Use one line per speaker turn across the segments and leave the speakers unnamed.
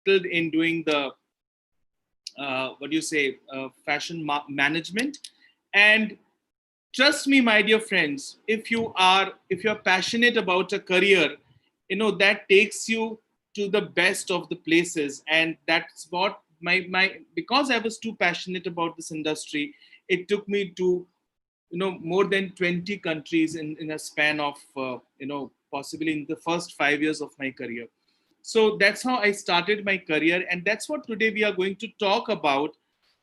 in doing the fashion management. And trust me, my dear friends, if you're passionate about a career, that takes you to the best of the places. And that's what my because I was too passionate about this industry, it took me to more than 20 countries in a span of possibly in the first 5 years of my career. So that's how I started my career, and that's what today we are going to talk about,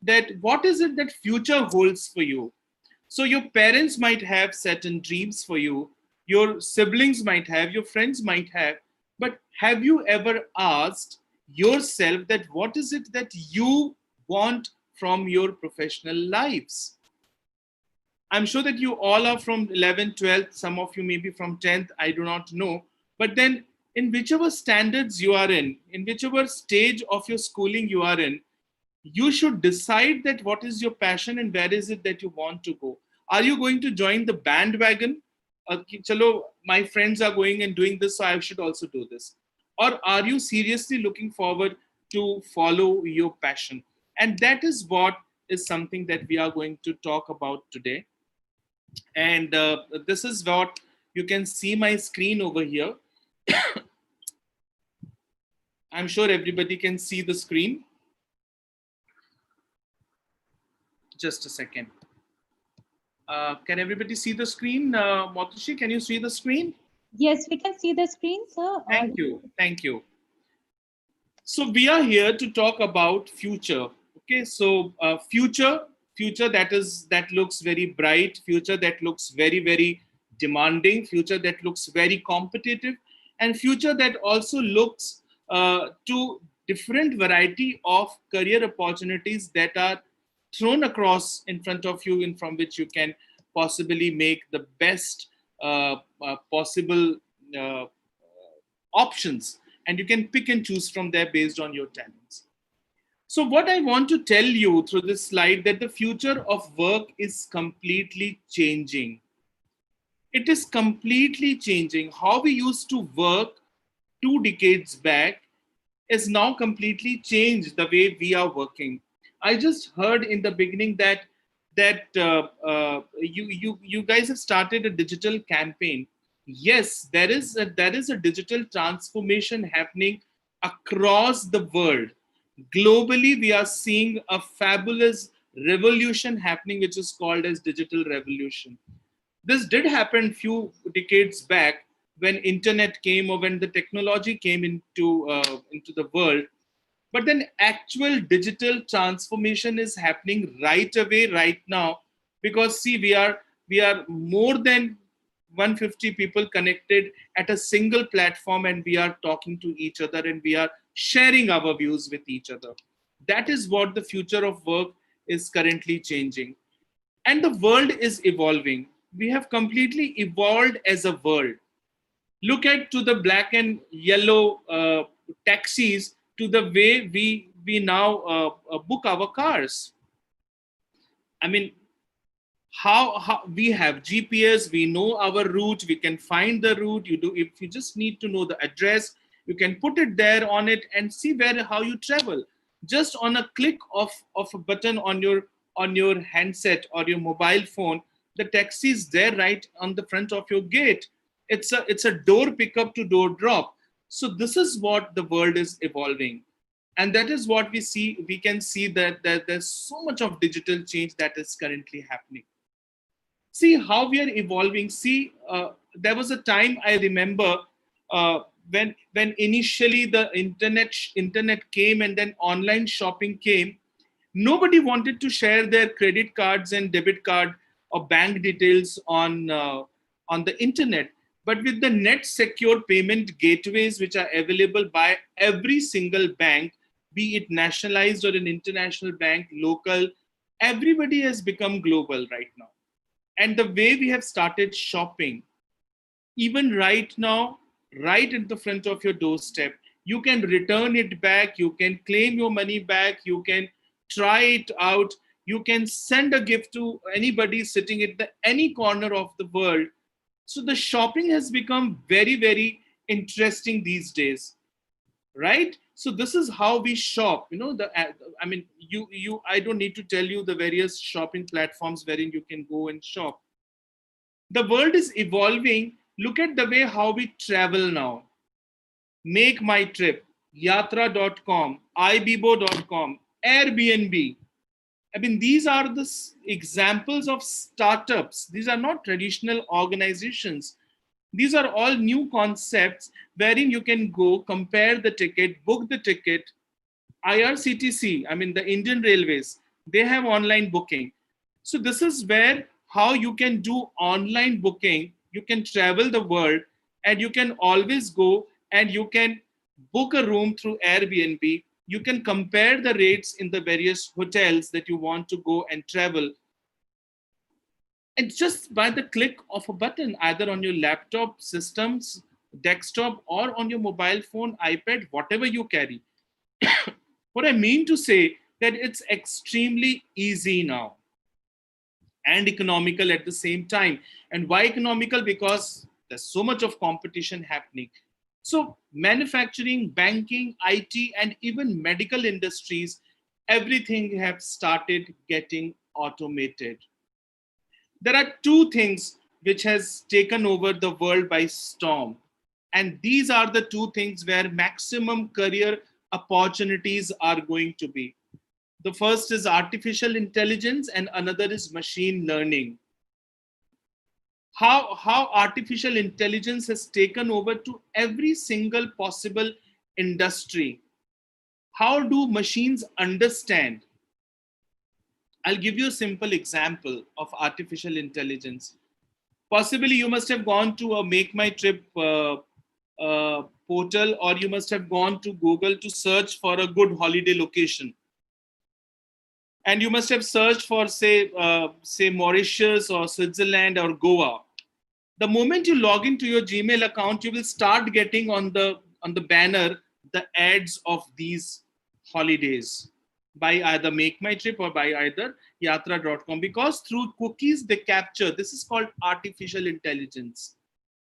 that what is it that future holds for you. So your parents might have certain dreams for you, your siblings might have, your friends might have, but have you ever asked yourself that what is it that you want from your professional lives? I'm sure that you all are from 11th, 12th, some of you maybe from 10th, I do not know. But then, in whichever standards you are in whichever stage of your schooling you are in, you should decide that what is your passion and where is it that you want to go. Are you going to join the bandwagon? Chalo, my friends are going and doing this, so I should also do this. Or are you seriously looking forward to follow your passion? And that is what is something that we are going to talk about today. And this is what you can see my screen over here. I'm sure everybody can see the screen. Just a second. Can everybody see the screen? Motushi, can you see the screen?
Yes, we can see the screen, sir.
Thank you. Thank you. So we are here to talk about future. Okay, so future that looks very bright, future that looks very, very demanding, future that looks very competitive, and future that also looks to different variety of career opportunities that are thrown across in front of you, and from which you can possibly make the best possible uh, options, and you can pick and choose from there based on your talents. So what I want to tell you through this slide, that the future of work is completely changing. It is completely changing. How we used to work 2 decades back is now completely changed the way we are working. I just heard in the beginning that you guys have started a digital campaign. Yes, there is a digital transformation happening across the world. Globally, we are seeing a fabulous revolution happening, which is called as digital revolution. This did happen few decades back when internet came, or when the technology came into the world. But then actual digital transformation is happening right away, right now, because see, we are more than 150 people connected at a single platform, and we are talking to each other, and we are sharing our views with each other. That is what the future of work is currently changing. And the world is evolving. We have completely evolved as a world. Look at to the black and yellow taxis, to the way we now book our cars. I mean, how we have GPS, we know our route, we can find the route. You do, if you just need to know the address, you can put it there on it and see where how you travel, just on a click of a button on your handset or your mobile phone. The taxi is there right on the front of your gate. It's a door pickup to door drop. So this is what the world is evolving, and that is what we can see that there's so much of digital change that is currently happening. See how we are evolving. See, there was a time I remember, when initially the internet came, and then online shopping came. Nobody wanted to share their credit cards and debit card or bank details on the internet. But with the net secure payment gateways which are available by every single bank, be it nationalized or an international bank, local, everybody has become global right now. And the way we have started shopping, even right now, right at the front of your doorstep, you can return it back, you can claim your money back, you can try it out, you can send a gift to anybody sitting at any corner of the world. So the shopping has become very, very interesting these days, right? So this is how we shop. I mean, I don't need to tell you the various shopping platforms wherein you can go and shop. The world is evolving. Look at the way how we travel now. Make My Trip, Yatra.com, Ibibo.com, Airbnb. I mean, these are the examples of startups. These are not traditional organizations. These are all new concepts wherein you can go, compare the ticket, book the ticket. IRCTC, I mean, the Indian Railways, they have online booking. So, this is where how you can do online booking. You can travel the world and you can always go and you can book a room through Airbnb. You can compare the rates in the various hotels that you want to go and travel. And just by the click of a button, either on your laptop systems, desktop, or on your mobile phone, iPad, whatever you carry. What I mean to say that it's extremely easy now and economical at the same time. And why economical? Because there's so much of competition happening. So manufacturing, banking, IT, and even medical industries, everything have started getting automated. There are two things which has taken over the world by storm, and these are the two things where maximum career opportunities are going to be. The first is artificial intelligence and another is machine learning. How artificial intelligence has taken over to every single possible industry. How do machines understand? I'll give you a simple example of artificial intelligence. Possibly you must have gone to a Make My Trip portal, or you must have gone to Google to search for a good holiday location. And you must have searched for, say Mauritius or Switzerland or Goa. The moment you log into your Gmail account, you will start getting on the banner the ads of these holidays by either Make My Trip or by either Yatra.com, because through cookies they capture. This is called artificial intelligence.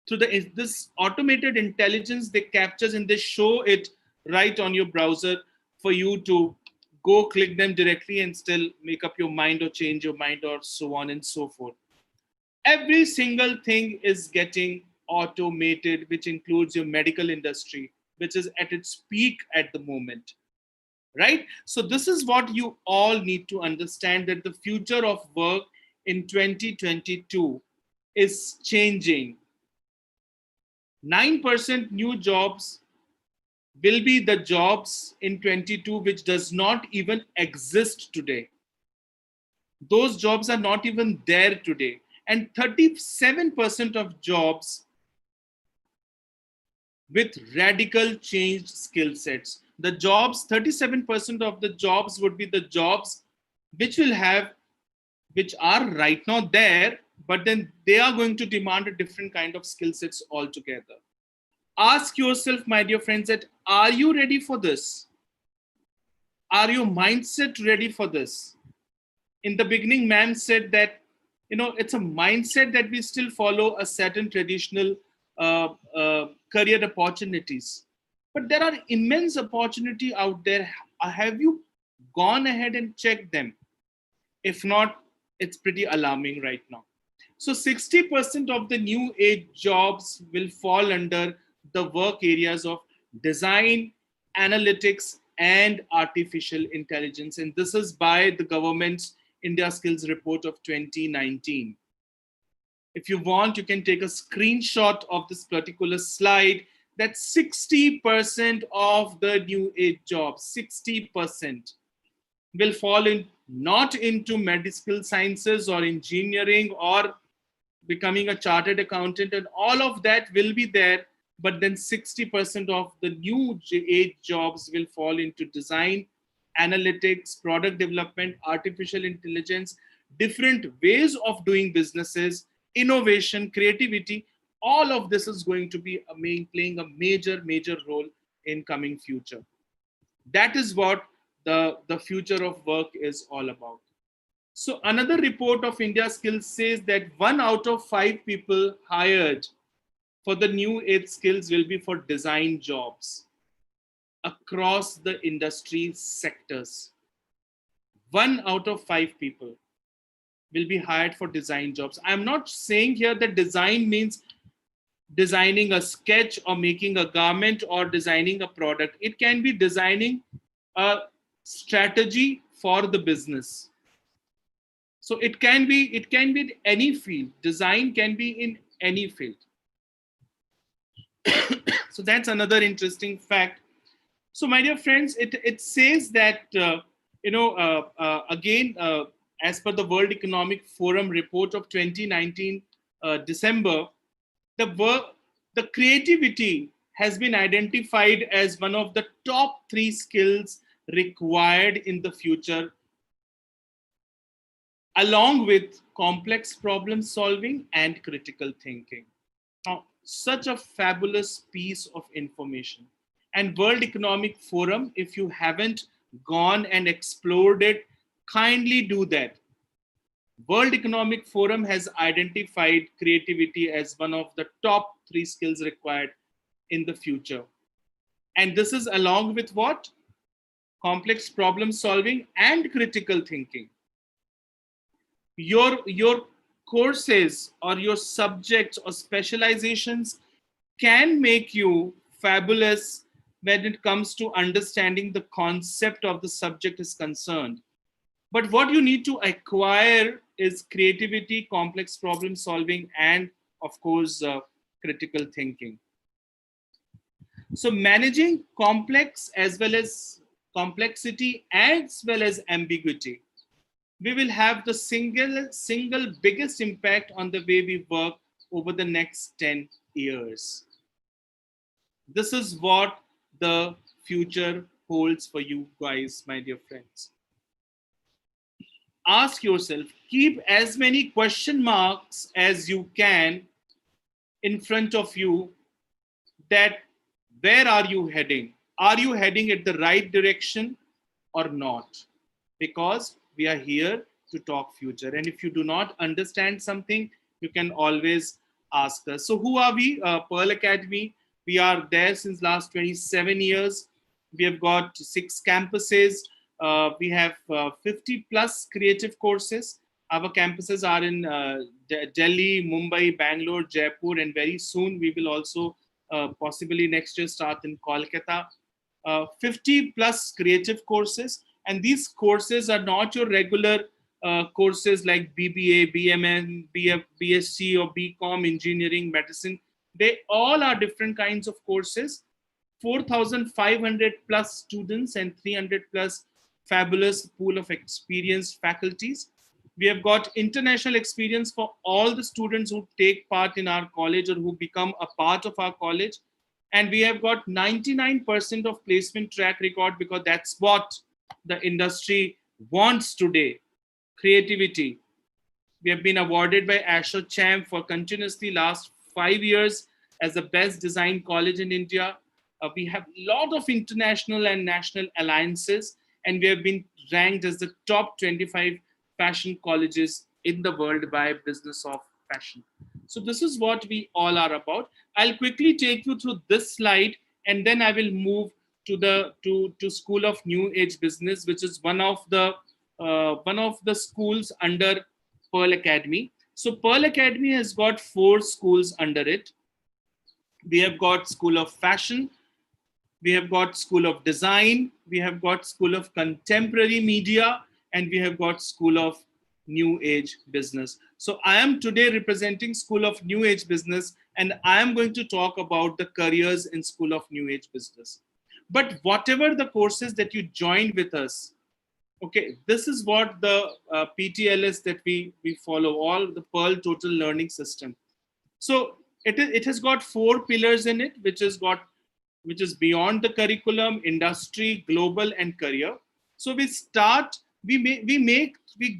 Through this automated intelligence, they captures and they show it right on your browser for you to go click them directly and still make up your mind or change your mind or so on and so forth. Every single thing is getting automated, which includes your medical industry, which is at its peak at the moment, right? So this is what you all need to understand, that the future of work in 2022 is changing. 9% new jobs will be the jobs in 22 which does not even exist today. Those jobs are not even there today. And 37% of jobs with radical changed skill sets. The jobs, 37% of the jobs would be the jobs which will have, which are right now there, but then they are going to demand a different kind of skill sets altogether. Ask yourself, my dear friends, that are you ready for this? Are your mindset ready for this? In the beginning, ma'am said that, it's a mindset that we still follow a certain traditional career opportunities. But there are immense opportunity out there. Have you gone ahead and checked them? If not, it's pretty alarming right now. So 60% of the new age jobs will fall under the work areas of design, analytics, and artificial intelligence. And this is by the government's India Skills Report of 2019. If you want, you can take a screenshot of this particular slide. That 60% of the new age jobs, 60% will fall in not into medical sciences or engineering or becoming a chartered accountant, and all of that will be there. But then 60% of the new age jobs will fall into design, analytics, product development, artificial intelligence, different ways of doing businesses, innovation, creativity. All of this is going to be playing a major role in coming future. That is what the future of work is all about. So another report of India Skills says that 1 out of 5 people hired for the new age skills will be for design jobs. across the industry sectors. 1 out of 5 people will be hired for design jobs. I'm not saying here that design means designing a sketch or making a garment or designing a product. It can be designing a strategy for the business. So it can be any field. Design can be in any field. So that's another interesting fact. So my dear friends, it says that again, as per the World Economic Forum report of 2019 December, the the creativity has been identified as one of the top 3 skills required in the future, along with complex problem solving and critical thinking. Now, such a fabulous piece of information. And World Economic Forum, if you haven't gone and explored it, kindly do that. World Economic Forum has identified creativity as one of the top 3 skills required in the future. And this is along with what? Complex problem solving and critical thinking. Your courses or your subjects or specializations can make you fabulous when it comes to understanding the concept of the subject is concerned. But what you need to acquire is creativity, complex problem solving, and of course, critical thinking. So managing complex as well as complexity as well as ambiguity, we will have the single biggest impact on the way we work over the next 10 years. This is what the future holds for you guys, my dear friends. Ask yourself, keep as many question marks as you can in front of you, that where are you heading? Are you heading at the right direction or not? Because we are here to talk future. And if you do not understand something, you can always ask us. So who are we? Pearl Academy. We are there since last 27 years. We have got 6 campuses. We have 50 plus creative courses. Our campuses are in Delhi, Mumbai, Bangalore, Jaipur, and very soon we will also possibly next year start in Kolkata. 50 plus creative courses, and these courses are not your regular courses like BBA, BMN, BSc, or BCom, engineering, medicine. They all are different kinds of courses. 4,500 plus students and 300 plus fabulous pool of experienced faculties. We have got international experience for all the students who take part in our college or who become a part of our college. And we have got 99% of placement track record, because that's what the industry wants today. Creativity. We have been awarded by Asher Champ for continuously last 5 years as the best design college in India. We have a lot of international and national alliances, and we have been ranked as the top 25 fashion colleges in the world by Business of Fashion. So this is what we all are about. I'll quickly take you through this slide, and then I will move to the to School of New Age Business, which is one of the schools under Pearl Academy. So Pearl Academy has got 4 schools under it. We have got School of Fashion, we have got School of Design, we have got School of Contemporary Media, and we have got School of New Age Business. So I am today representing School of New Age Business, and I am going to talk about the careers in School of New Age Business. But whatever the courses that you joined with us, okay, this is what the PTLS that we follow, all the Pearl Total Learning System. So it has got 4 pillars in it, which is beyond the curriculum, industry, global, and career. So we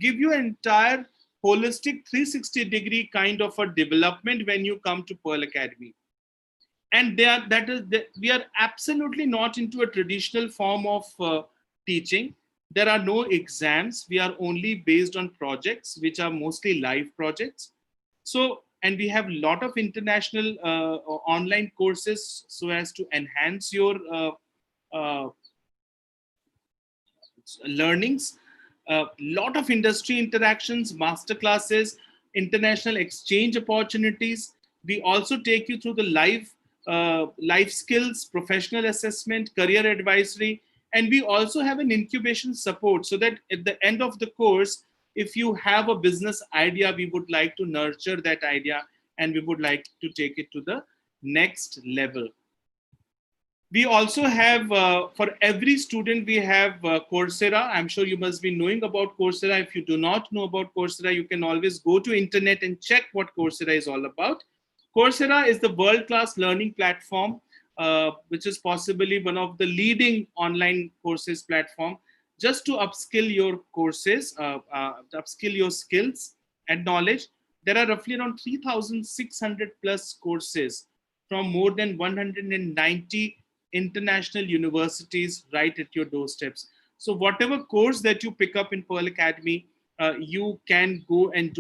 give you an entire holistic 360-degree kind of a development when you come to Pearl Academy. And we are absolutely not into a traditional form of teaching. There are no exams. We are only based on projects, which are mostly live projects. So, and we have a lot of international online courses so as to enhance your uh, learnings, a lot of industry interactions, master classes, international exchange opportunities. We also take you through the life skills, professional assessment, career advisory, and we also have an incubation support so that at the end of the course, if you have a business idea, we would like to nurture that idea and we would like to take it to the next level. We also have, for every student, we have Coursera. I'm sure you must be knowing about Coursera. If you do not know about Coursera, you can always go to internet and check what Coursera is all about. Coursera is the world-class learning platform, which is possibly one of the leading online courses platform, just to upskill your courses, upskill your skills and knowledge. There are roughly around 3,600 plus courses from more than 190 international universities right at your doorsteps. So whatever course that you pick up in Pearl Academy, you can go and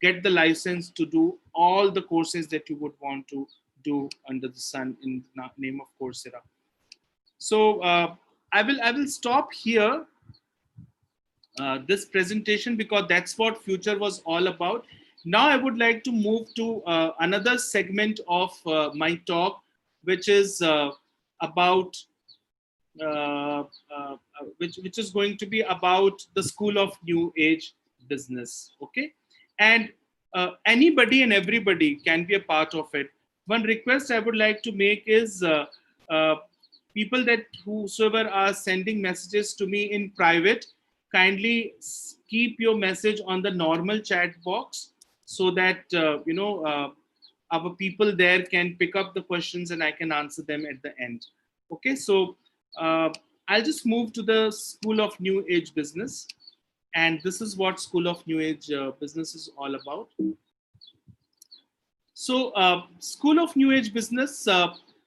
get the license to do all the courses that you would want to do under the sun in the name of Coursera. So I will stop here this presentation because that's what future was all about. Now I would like to move to another segment of my talk, which is about which is going to be about the School of New Age Business. Okay, and anybody and everybody can be a part of it. One request I would like to make is uh, people that whosoever are sending messages to me in private, kindly keep your message on the normal chat box so that our people there can pick up the questions and I can answer them at the end. Okay, so uh, I'll just move to the School of New Age Business, and this is what School of New Age Business is all about. So, School of New Age Business.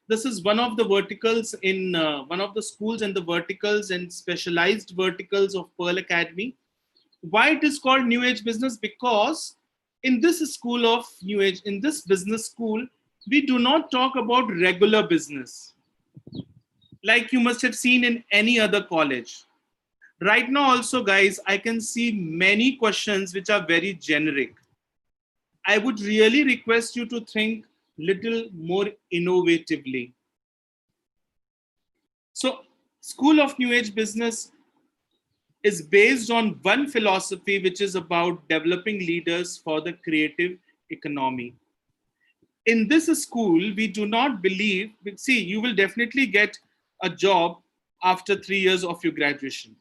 This is one of the verticals in one of the schools and the verticals and specialized verticals of Pearl Academy. Why it is called New Age Business? Because in this School of New Age, in this business school, we do not talk about regular business like you must have seen in any other college. Right now, also, guys, I can see many questions which are very generic. I would really request you to think little more innovatively. So, School of New Age Business is based on one philosophy, which is about developing leaders for the creative economy. In this school, we do not believe, see, you will definitely get a job after 3 years of your graduation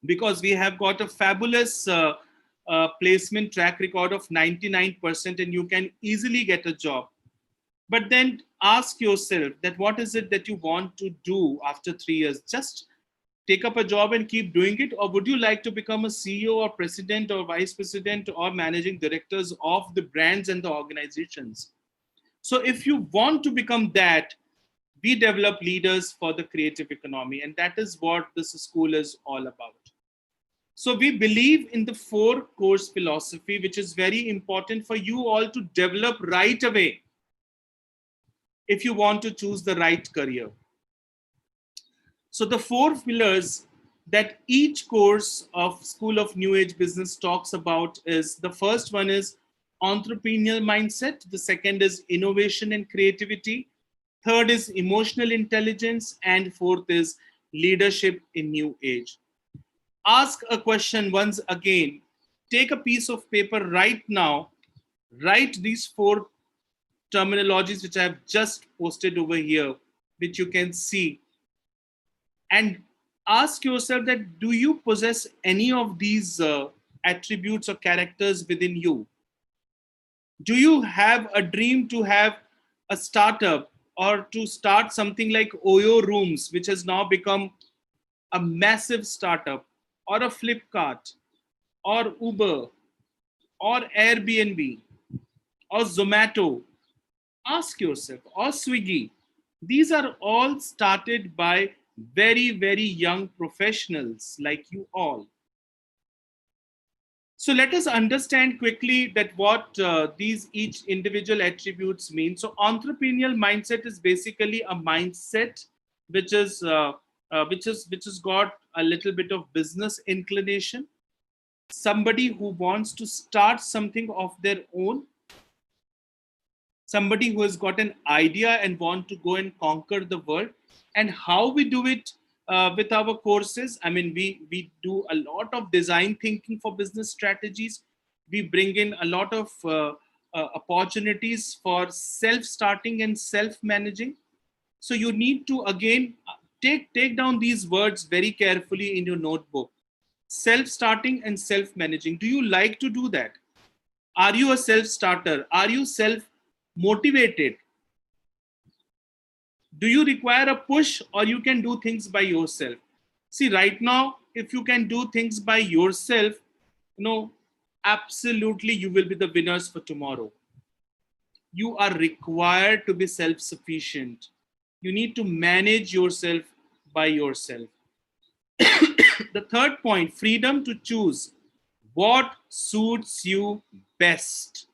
because we have got a fabulous placement track record of 99% and you can easily get a job. But then ask yourself that what is it that you want to do after 3 years? Just take up a job and keep doing it, or would you like to become a CEO or president or vice president or managing directors of the brands and the organizations? So if you want to become that, we develop leaders for the creative economy, and that is what this school is all about. So we believe in the 4 course philosophy, which is very important for you all to develop right away if you want to choose the right career. So the 4 pillars that each course of School of New Age Business talks about is, the first one is entrepreneurial mindset, the second is innovation and creativity, third is emotional intelligence, and fourth is leadership in new age. Ask a question once again. Take a piece of paper right now, write these 4 terminologies which I have just posted over here, which you can see, and ask yourself that do you possess any of these attributes or characters within you? Do you have a dream to have a startup or to start something like Oyo Rooms, which has now become a massive startup, or a Flipkart, or Uber, or Airbnb, or Zomato? Ask yourself, or Swiggy. These are all started by very, very young professionals like you all. So let us understand quickly that what these each individual attributes mean. So entrepreneurial mindset is basically a mindset which is which has got a little bit of business inclination, somebody who wants to start something of their own, somebody who has got an idea and want to go and conquer the world. And how we do it with our courses, I mean, we do a lot of design thinking for business strategies. We bring in a lot of opportunities for self starting and self managing. So you need to again take down these words very carefully in your notebook: self starting and self managing. Do you like to do that? Are you a self starter? Are you self motivated? Do you require a push, or you can do things by yourself? See, right now, if you can do things by yourself, you know, absolutely you will be the winners for tomorrow. You are required to be self sufficient. You need to manage yourself by yourself. The third point: freedom to choose what suits you best.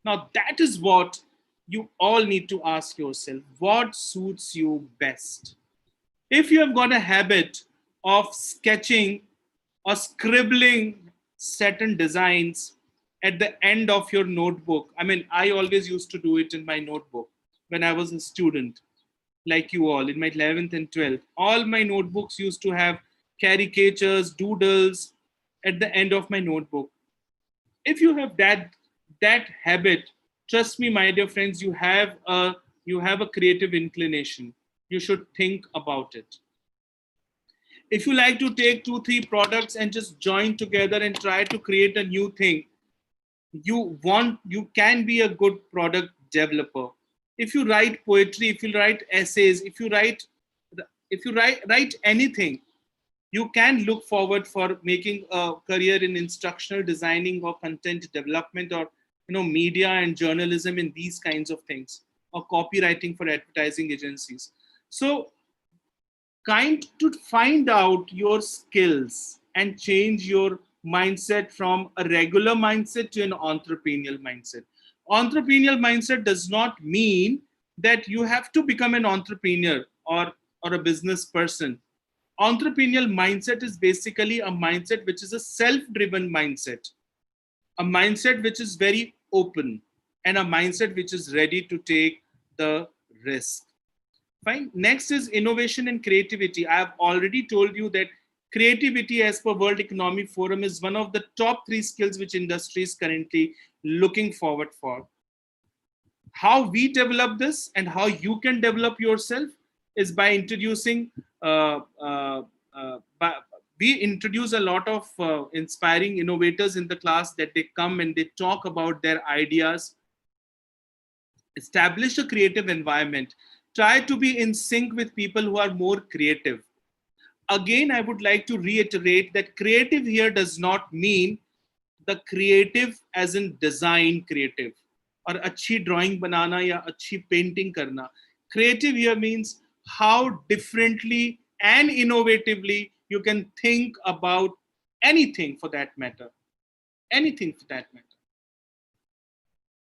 Now, that is what you all need to ask yourself: what suits you best? If you have got a habit of sketching or scribbling certain designs at the end of your notebook, I mean, I always used to do it in my notebook when I was a student, like you all, in my 11th and 12th. All my notebooks used to have caricatures, doodles at the end of my notebook. If you have that habit, trust me, my dear friends, you have a creative inclination. You should think about it. If you like to take two three products and just join together and try to create a new thing, you can be a good product developer. If you write poetry, if you write essays, if you write anything, you can look forward for making a career in instructional designing or content development, or media and journalism in these kinds of things, or copywriting for advertising agencies. So kind to find out your skills and change your mindset from a regular mindset to an entrepreneurial mindset. Entrepreneurial mindset does not mean that you have to become an entrepreneur or a business person. Entrepreneurial mindset is basically a mindset which is a self-driven mindset, a mindset which is very open, and a mindset which is ready to take the risk. Fine. Next is innovation and creativity. I have already told you that creativity, as per World Economic Forum, is one of the top three skills which industry is currently looking forward for. How we develop this and how you can develop yourself is by introducing. By, we introduce a lot of inspiring innovators in the class, that they come and they talk about their ideas. Establish a creative environment. Try to be in sync with people who are more creative. Again, I would like to reiterate that creative here does not mean the creative as in design creative, or अच्छी drawing banana या अच्छी painting करना. Creative here means how differently and innovatively you can think about anything for that matter. Anything for that matter.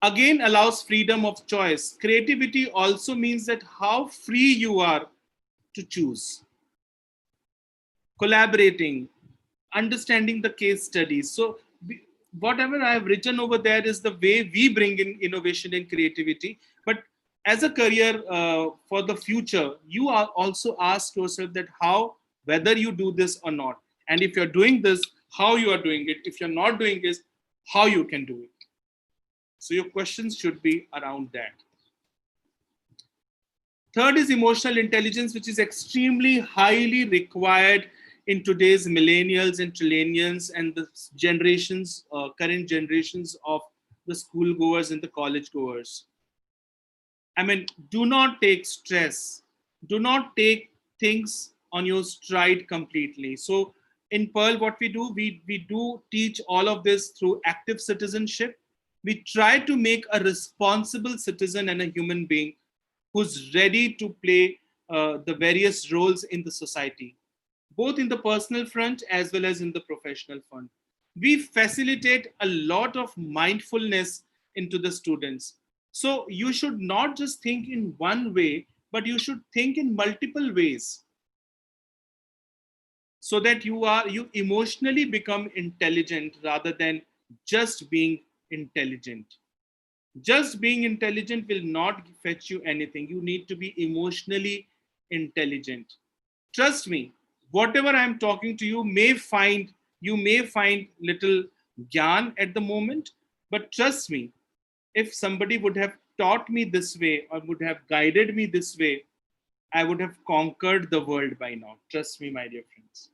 Again, allows freedom of choice. Creativity also means that how free you are to choose, collaborating, understanding the case studies. So whatever I have written over there is the way we bring in innovation and creativity. But as a career for the future, you are also ask yourself that how, whether you do this or not. And if you're doing this, how you are doing it. If you're not doing this, how you can do it. So your questions should be around that. Third is emotional intelligence, which is extremely highly required in today's millennials and trillennials and the generations, current generations of the school goers and the college goers. I mean, do not take stress. Do not take things on your stride completely. So in Pearl, what we do teach all of this through active citizenship. We try to make a responsible citizen and a human being who's ready to play the various roles in the society, both in the personal front as well as in the professional front. We facilitate a lot of mindfulness into the students. So you should not just think in one way, but you should think in multiple ways so that you emotionally become intelligent rather than just being intelligent. Just being intelligent will not fetch you anything. You need to be emotionally intelligent. Trust me, whatever I'm talking to you may find little gyan at the moment, but trust me, if somebody would have taught me this way or would have guided me this way, I would have conquered the world by now. Trust me, my dear friends.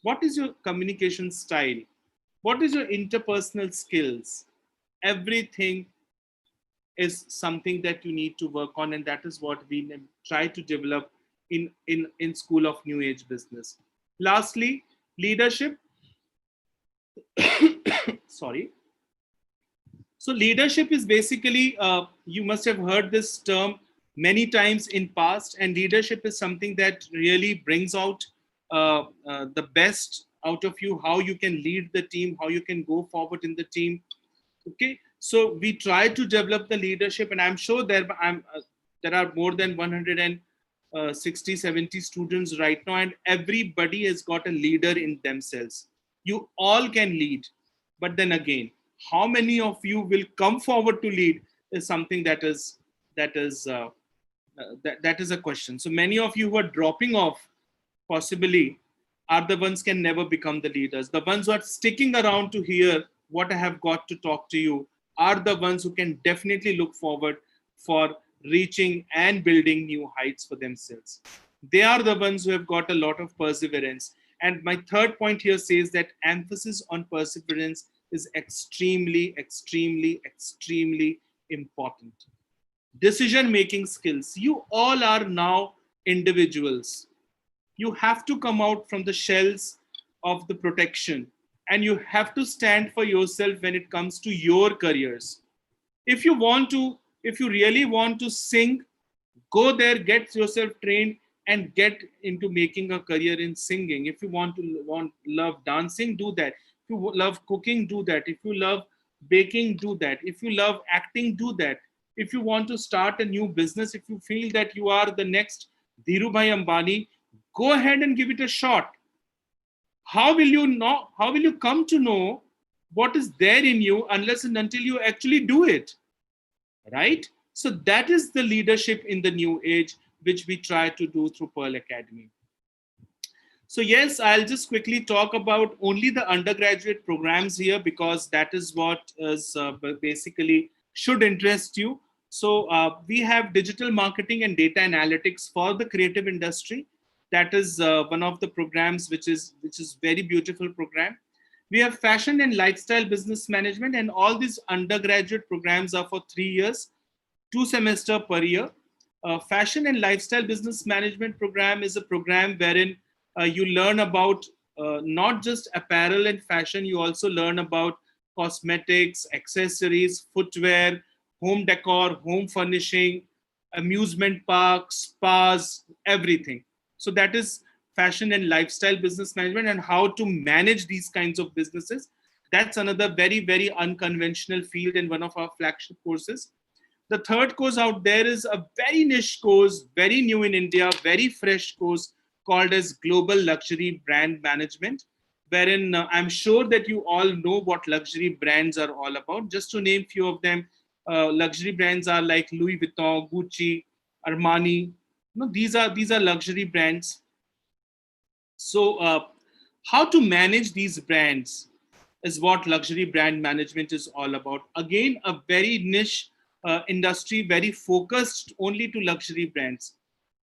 What is your communication style? What is your interpersonal skills? Everything is something that you need to work on, and that is what we try to develop in School of New Age Business. Lastly, leadership. Sorry. So leadership is basically, you must have heard this term many times in past, and leadership is something that really brings out the best out of you, how you can lead the team, how you can go forward in the team. Okay, so we try to develop the leadership, and I'm sure there are more than 160, 70 students right now, and everybody has got a leader in themselves. You all can lead, but then again, how many of you will come forward to lead is something that is that is a question. So many of you who are dropping off possibly are the ones can never become the leaders. The ones who are sticking around to hear what I have got to talk to you are the ones who can definitely look forward for reaching and building new heights for themselves. They are the ones who have got a lot of perseverance. And my third point here says that emphasis on perseverance is extremely, extremely, extremely important. Decision making skills. You all are now individuals. You have to come out from the shells of the protection, and you have to stand for yourself when it comes to your careers. If you want to, if you really want to sing, go there, get yourself trained, and get into making a career in singing. If you love dancing, do that. If you love cooking, do that. If you love baking, do that. If you love acting, do that. If you want to start a new business, if you feel that you are the next Dhirubhai Ambani, go ahead and give it a shot. How will you know? How will you come to know what is there in you unless and until you actually do it? Right? So that is the leadership in the new age, which we try to do through Pearl Academy. So yes, I'll just quickly talk about only the undergraduate programs here, because that is what is basically should interest you. So we have digital marketing and data analytics for the creative industry. That is one of the programs which is very beautiful program. We have fashion and lifestyle business management, and all these undergraduate programs are for 3 years, 2 semesters per year. Fashion and lifestyle business management program is a program wherein you learn about not just apparel and fashion, you also learn about cosmetics, accessories, footwear, home decor, home furnishing, amusement parks, spas, everything. So that is fashion and lifestyle business management, and how to manage these kinds of businesses. That's another very, very unconventional field in one of our flagship courses. The third course out there is a very niche course, very new in India, very fresh course called as Global Luxury Brand Management, wherein I'm sure that you all know what luxury brands are all about. Just to name few of them, luxury brands are like Louis Vuitton, Gucci, Armani. These are luxury brands. So, how to manage these brands is what luxury brand management is all about. Again, a very niche industry, very focused only to luxury brands.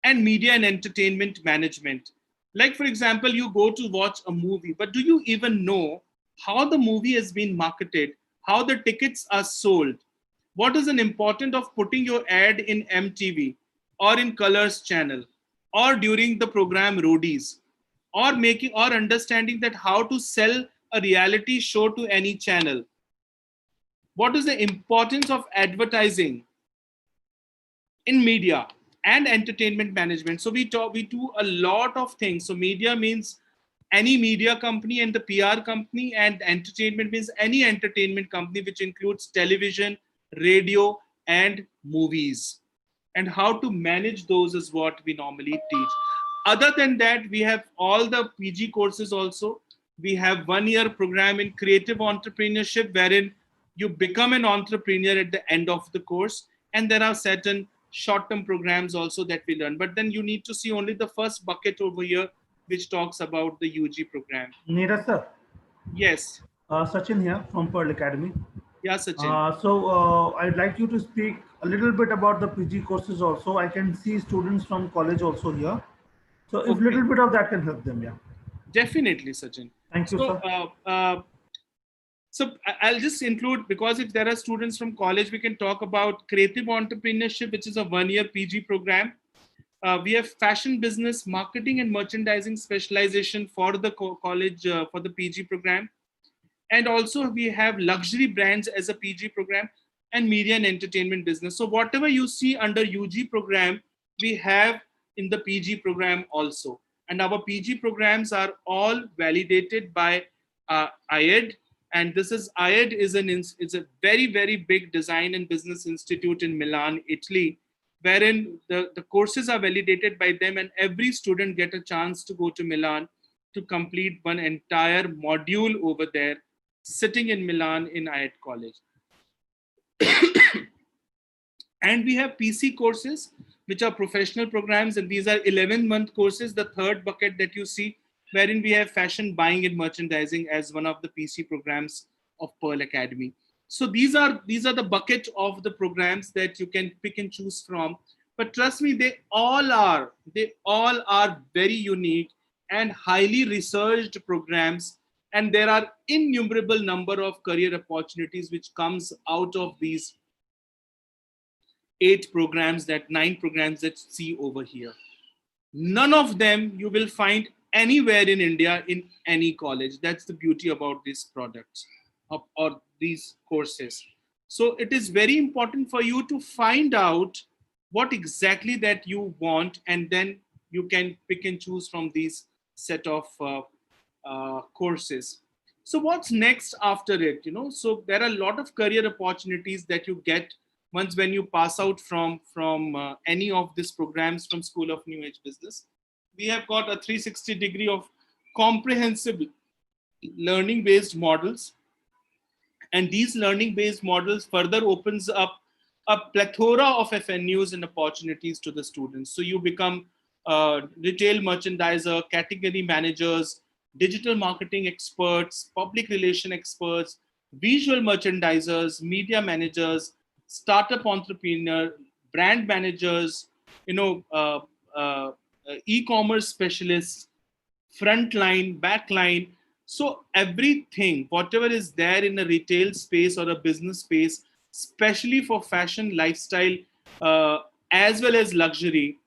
And media and entertainment management. Like, for example, you go to watch a movie, but do you even know how the movie has been marketed, how the tickets are sold? What is an important of putting your ad in MTV or in Colors channel or during the program Roadies, or making or understanding that how to sell a reality show to any channel? What is the importance of advertising in media and entertainment management? So we do a lot of things. So media means any media company and the PR company, and entertainment means any entertainment company, which includes television, radio, and movies. and how to manage those is what we normally teach. Other than that, we have all the PG courses also. We have 1 year program in creative entrepreneurship, wherein you become an entrepreneur at the end of the course. And there are certain short-term programs also that we learn. But then you need to see only the first bucket over here, which talks about the UG program.
Neeraj sir,
Yes.
Sachin here from Pearl Academy.
Yeah, Sachin.
I'd like you to speak a little bit about the PG courses also. I can see students from college also here. So if
Okay.
little bit of that can help them, yeah.
Definitely, Sachin.
Thank you,
So,
sir.
I'll just include, because if there are students from college, we can talk about creative entrepreneurship, which is a 1 year PG program. We have fashion business, marketing and merchandising specialization for the college, for the PG program. And also we have luxury brands as a PG program, and media and entertainment business. So whatever you see under UG program, we have in the PG program also. And our PG programs are all validated by IED. And this is IED is a very, very big design and business institute in Milan, Italy, wherein the courses are validated by them, and every student get a chance to go to Milan to complete one entire module over there, sitting in Milan in IED college. And we have PC courses, which are professional programs, and these are 11-month courses, the third bucket that you see, wherein we have fashion buying and merchandising as one of the PC programs of Pearl Academy. So these are the bucket of the programs that you can pick and choose from. But trust me, they all are very unique and highly researched programs, and there are innumerable number of career opportunities which comes out of these 9 programs that see over here. None of them you will find anywhere in India in any college. That's the beauty about these products, or these courses. So it is very important for you to find out what exactly that you want, and then you can pick and choose from these set of courses. So what's next after it? So there are a lot of career opportunities that you get once when you pass out from any of these programs from School of New Age Business. We have got a 360-degree of comprehensive learning based models, and these learning based models further opens up a plethora of FNUs and opportunities to the students. So you become retail merchandiser, category managers, digital marketing experts, public relation experts, visual merchandisers, media managers, startup entrepreneur, brand managers, you know, uh, uh, e-commerce specialists, frontline, backline. So everything, whatever is there in a retail space or a business space, especially for fashion, lifestyle, uh, as well as luxury,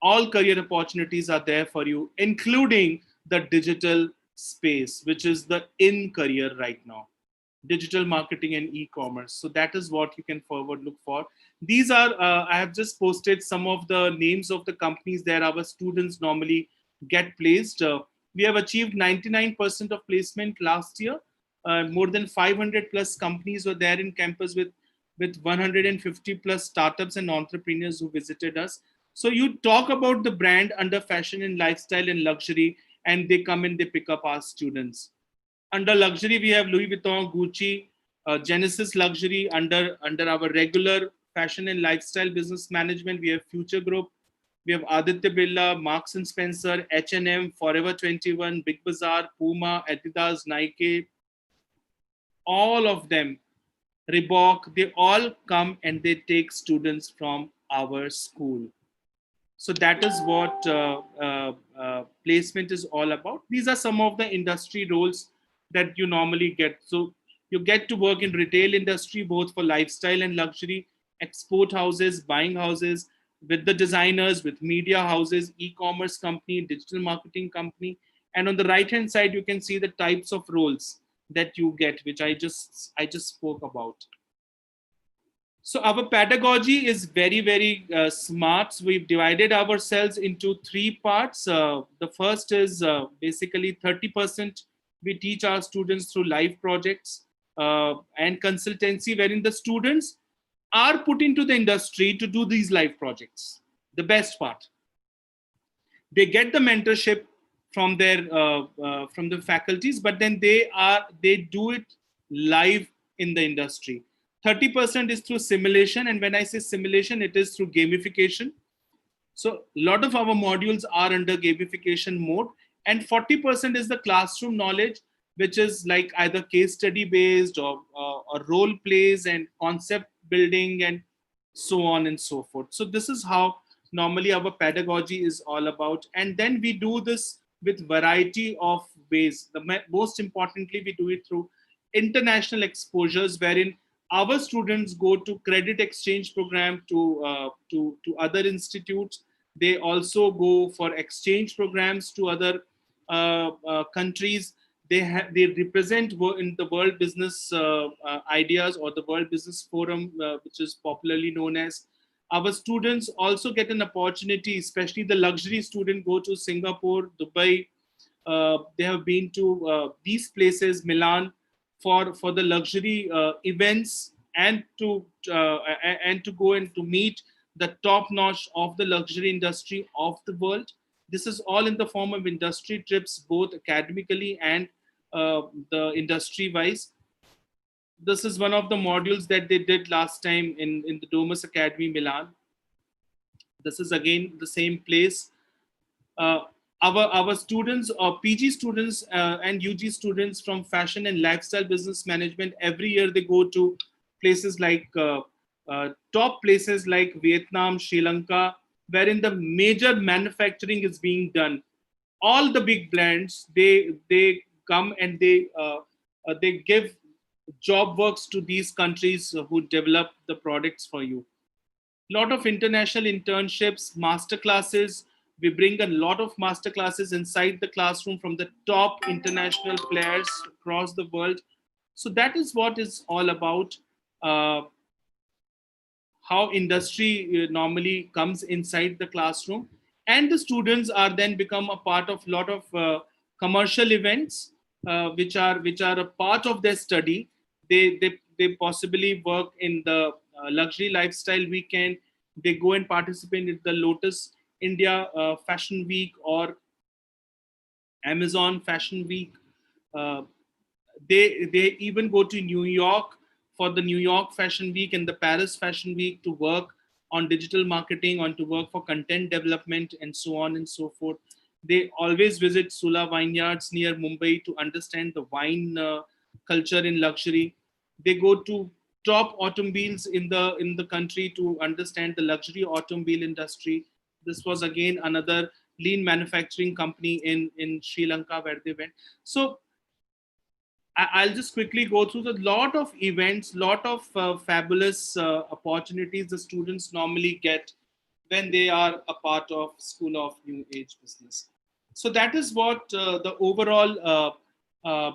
all career opportunities are there for you, including the digital space, which is the in career right now, digital marketing and e-commerce. So that is what you can forward look for. These are I have just posted some of the names of the companies that our students normally get placed. We have achieved 99% of placement last year. More than 500 plus companies were there in campus with 150 plus startups and entrepreneurs who visited us. So you talk about the brand under fashion and lifestyle and luxury, and they come and they pick up our students. Under luxury, we have Louis Vuitton, Gucci, Genesis Luxury. Under our regular fashion and lifestyle business management, we have Future Group, we have Aditya Birla, Marks and Spencer, H&M, Forever 21, Big Bazaar, Puma, Adidas, Nike, all of them, Reebok. They all come and they take students from our school. So that is what placement is all about. These are some of the industry roles that you normally get. So you get to work in retail industry, both for lifestyle and luxury, export houses, buying houses, with the designers, with media houses, e-commerce company, digital marketing company. And on the right hand side, you can see the types of roles that you get, which I just spoke about. So our pedagogy is very, very smart. So we've divided ourselves into three parts. The first is basically 30% we teach our students through live projects and consultancy, wherein the students are put into the industry to do these live projects. The best part, they get the mentorship from the faculties, but then they do it live in the industry. 30% is through simulation, and when I say simulation, it is through gamification. So a lot of our modules are under gamification mode, and 40% is the classroom knowledge, which is like either case study based or role plays and concept building and so on and so forth. So this is how normally our pedagogy is all about. And then we do this with variety of ways. Most importantly, we do it through international exposures, wherein our students go to credit exchange program to other institutes. They also go for exchange programs to other countries. They represent in the World Business Ideas or the World Business Forum, which is popularly known as. Our students also get an opportunity, especially the luxury student, go to Singapore, Dubai. They have been to these places, Milan, for the luxury events, and to go and to meet the top notch of the luxury industry of the world. This is all in the form of industry trips, both academically and the industry wise. This is one of the modules that they did last time in the Domus Academy, Milan. This is again the same place. Uh, our students, or PG students and UG students from fashion and lifestyle business management, every year they go to places like top places like Vietnam, Sri Lanka, wherein the major manufacturing is being done. All the big brands, they come and they give job works to these countries who develop the products for you. Lot of international internships, master classes. We bring a lot of master classes inside the classroom from the top international players across the world. So that is what is all about. uh, how industry normally comes inside the classroom, and the students are then become a part of lot of commercial events, which are a part of their study. They possibly work in the luxury lifestyle weekend. They go and participate in the Lotus India Fashion Week or Amazon Fashion Week. Uh, they even go to New York for the New York Fashion Week and the Paris Fashion Week to work on digital marketing, on to work for content development, and so on and so forth. They always visit Sula vineyards near Mumbai to understand the wine culture in luxury. They go to top automobiles in the country to understand the luxury automobile industry. This was again another lean manufacturing company in Sri Lanka where they went. So I'll just quickly go through the lot of events, lot of fabulous opportunities the students normally get when they are a part of School of New Age Business. So that is what the overall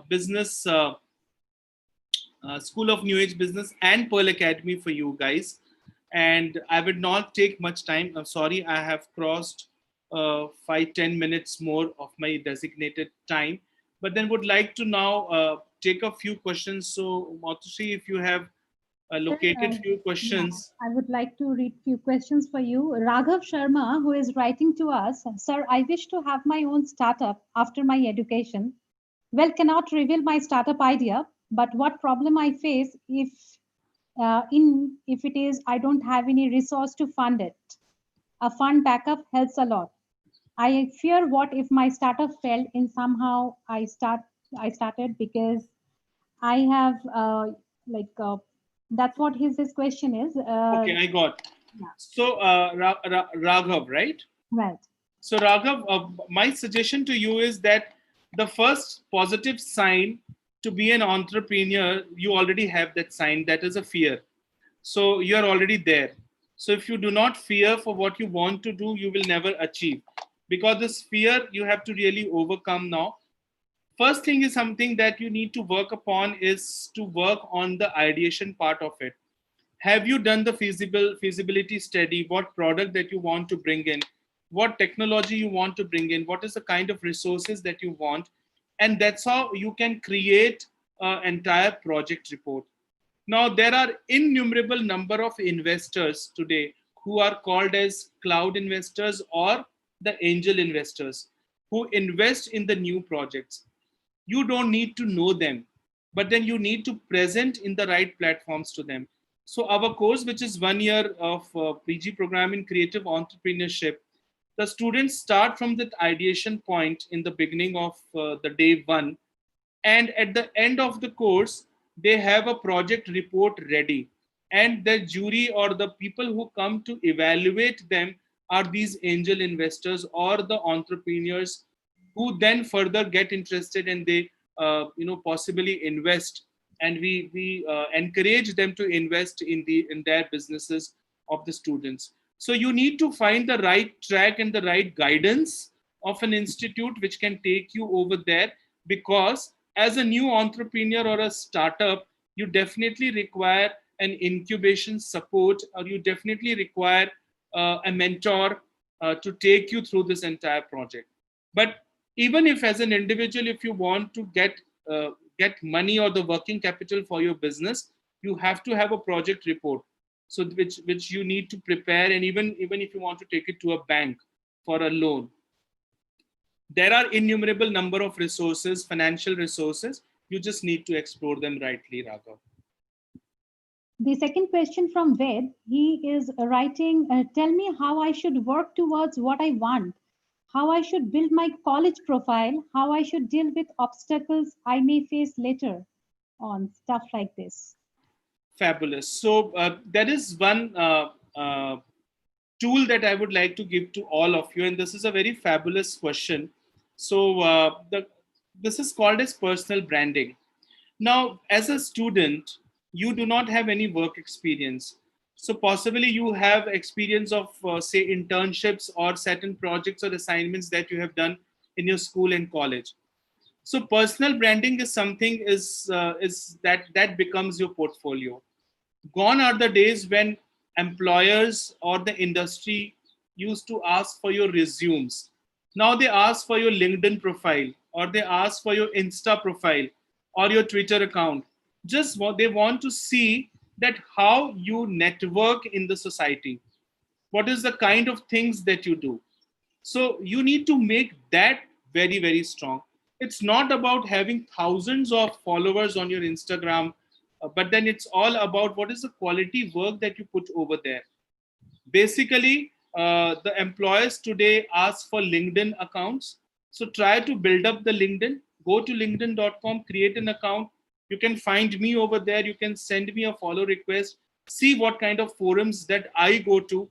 business School of New Age Business and Pearl Academy for you guys. And I would not take much time. I'm sorry, I have crossed 5-10 minutes more of my designated time. But then would like to now take a few questions. So Matushi, if you have
Sir,
located few
yeah,
questions.
I would like to read few questions for you. Raghav Sharma, who is writing to us, sir, I wish to have my own startup after my education. Well, cannot reveal my startup idea, but what problem I face if it is I don't have any resource to fund it. A fund backup helps a lot. I fear what if my startup failed in somehow I started because I have like that's what his question is.
Okay, I got.
Yeah,
So Raghav, right?
right.
So Raghav, my suggestion to you is that the first positive sign to be an entrepreneur, you already have that sign. That is a fear. So you are already there. So if you do not fear for what you want to do, you will never achieve. Because this fear you have to really overcome now. First thing is something that you need to work upon is to work on the ideation part of it. Have you done the feasibility study? What product that you want to bring in? What technology you want to bring in? What is the kind of resources that you want? And that's how you can create an entire project report. Now, there are innumerable number of investors today who are called as cloud investors or the angel investors who invest in the new projects. You don't need to know them, but then you need to present in the right platforms to them. So our course, which is 1 year of PG program in creative entrepreneurship, the students start from that ideation point in the beginning of the day one, and at the end of the course they have a project report ready, and the jury or the people who come to evaluate them are these angel investors or the entrepreneurs who then further get interested, and they possibly invest, and we encourage them to invest in their businesses of the students. So you need to find the right track and the right guidance of an institute which can take you over there, because as a new entrepreneur or a startup, you definitely require an incubation support, or you definitely require a mentor to take you through this entire project. But even if as an individual, if you want to get money or the working capital for your business, you have to have a project report, so which you need to prepare. And even if you want to take it to a bank for a loan, there are innumerable number of resources, financial resources. You just need to explore them rightly, Raghav.
The second question from Ved, he is writing, tell me how I should work towards what I want, how I should build my college profile, how I should deal with obstacles I may face later on, stuff like this.
Fabulous. So there is one tool that I would like to give to all of you, and this is a very fabulous question. So this is called as personal branding. Now, as a student, you do not have any work experience. So possibly you have experience of say internships or certain projects or assignments that you have done in your school and college. So personal branding is something is that becomes your portfolio. Gone are the days when employers or the industry used to ask for your resumes. Now they ask for your LinkedIn profile, or they ask for your Insta profile or your Twitter account. Just what they want to see, that how you network in the society. What is the kind of things that you do? So you need to make that very, very strong. It's not about having thousands of followers on your Instagram, but then it's all about what is the quality work that you put over there. Basically, the employers today ask for LinkedIn accounts. So try to build up the LinkedIn. Go to linkedin.com, create an account. You can find me over there. You can send me a follow request. See what kind of forums that I go to.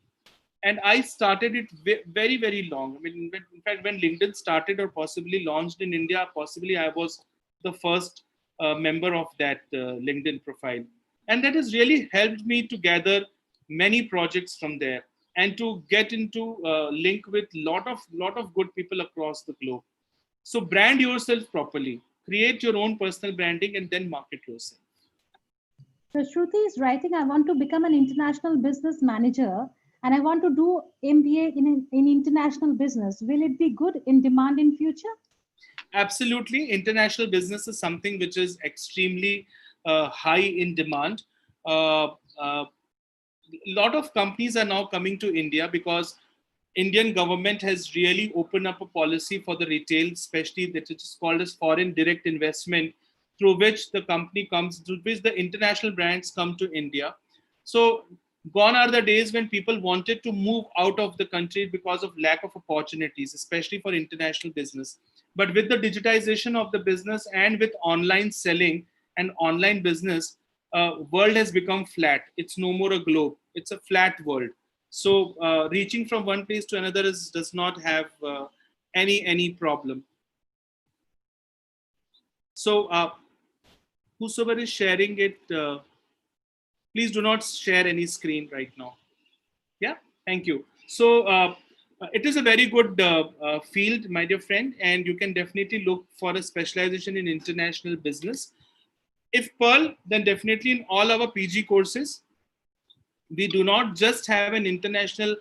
And I started it very, very long. I mean, in fact, when LinkedIn started or possibly launched in India, possibly I was the first member of that LinkedIn profile. And that has really helped me to gather many projects from there, and to get into link with lot of good people across the globe. So brand yourself properly, create your own personal branding, and then market yourself.
So Shruti is writing, I want to become an international business manager and I want to do MBA in international business. Will it be good in demand in future?
Absolutely. International business is something which is extremely high in demand. A lot of companies are now coming to India because Indian government has really opened up a policy for the retail, especially that is called as foreign direct investment, through which the company comes, through which the international brands come to India. So gone are the days when people wanted to move out of the country because of lack of opportunities, especially for international business. But with the digitization of the business and with online selling and online business, world has become flat. It's no more a globe. It's a flat world. So reaching from one place to another does not have any problem. So whosoever is sharing it, please do not share any screen right now. Yeah, thank you. So it is a very good field, my dear friend, and you can definitely look for a specialization in international business. If Pearl, then definitely in all our PG courses, we do not just have an international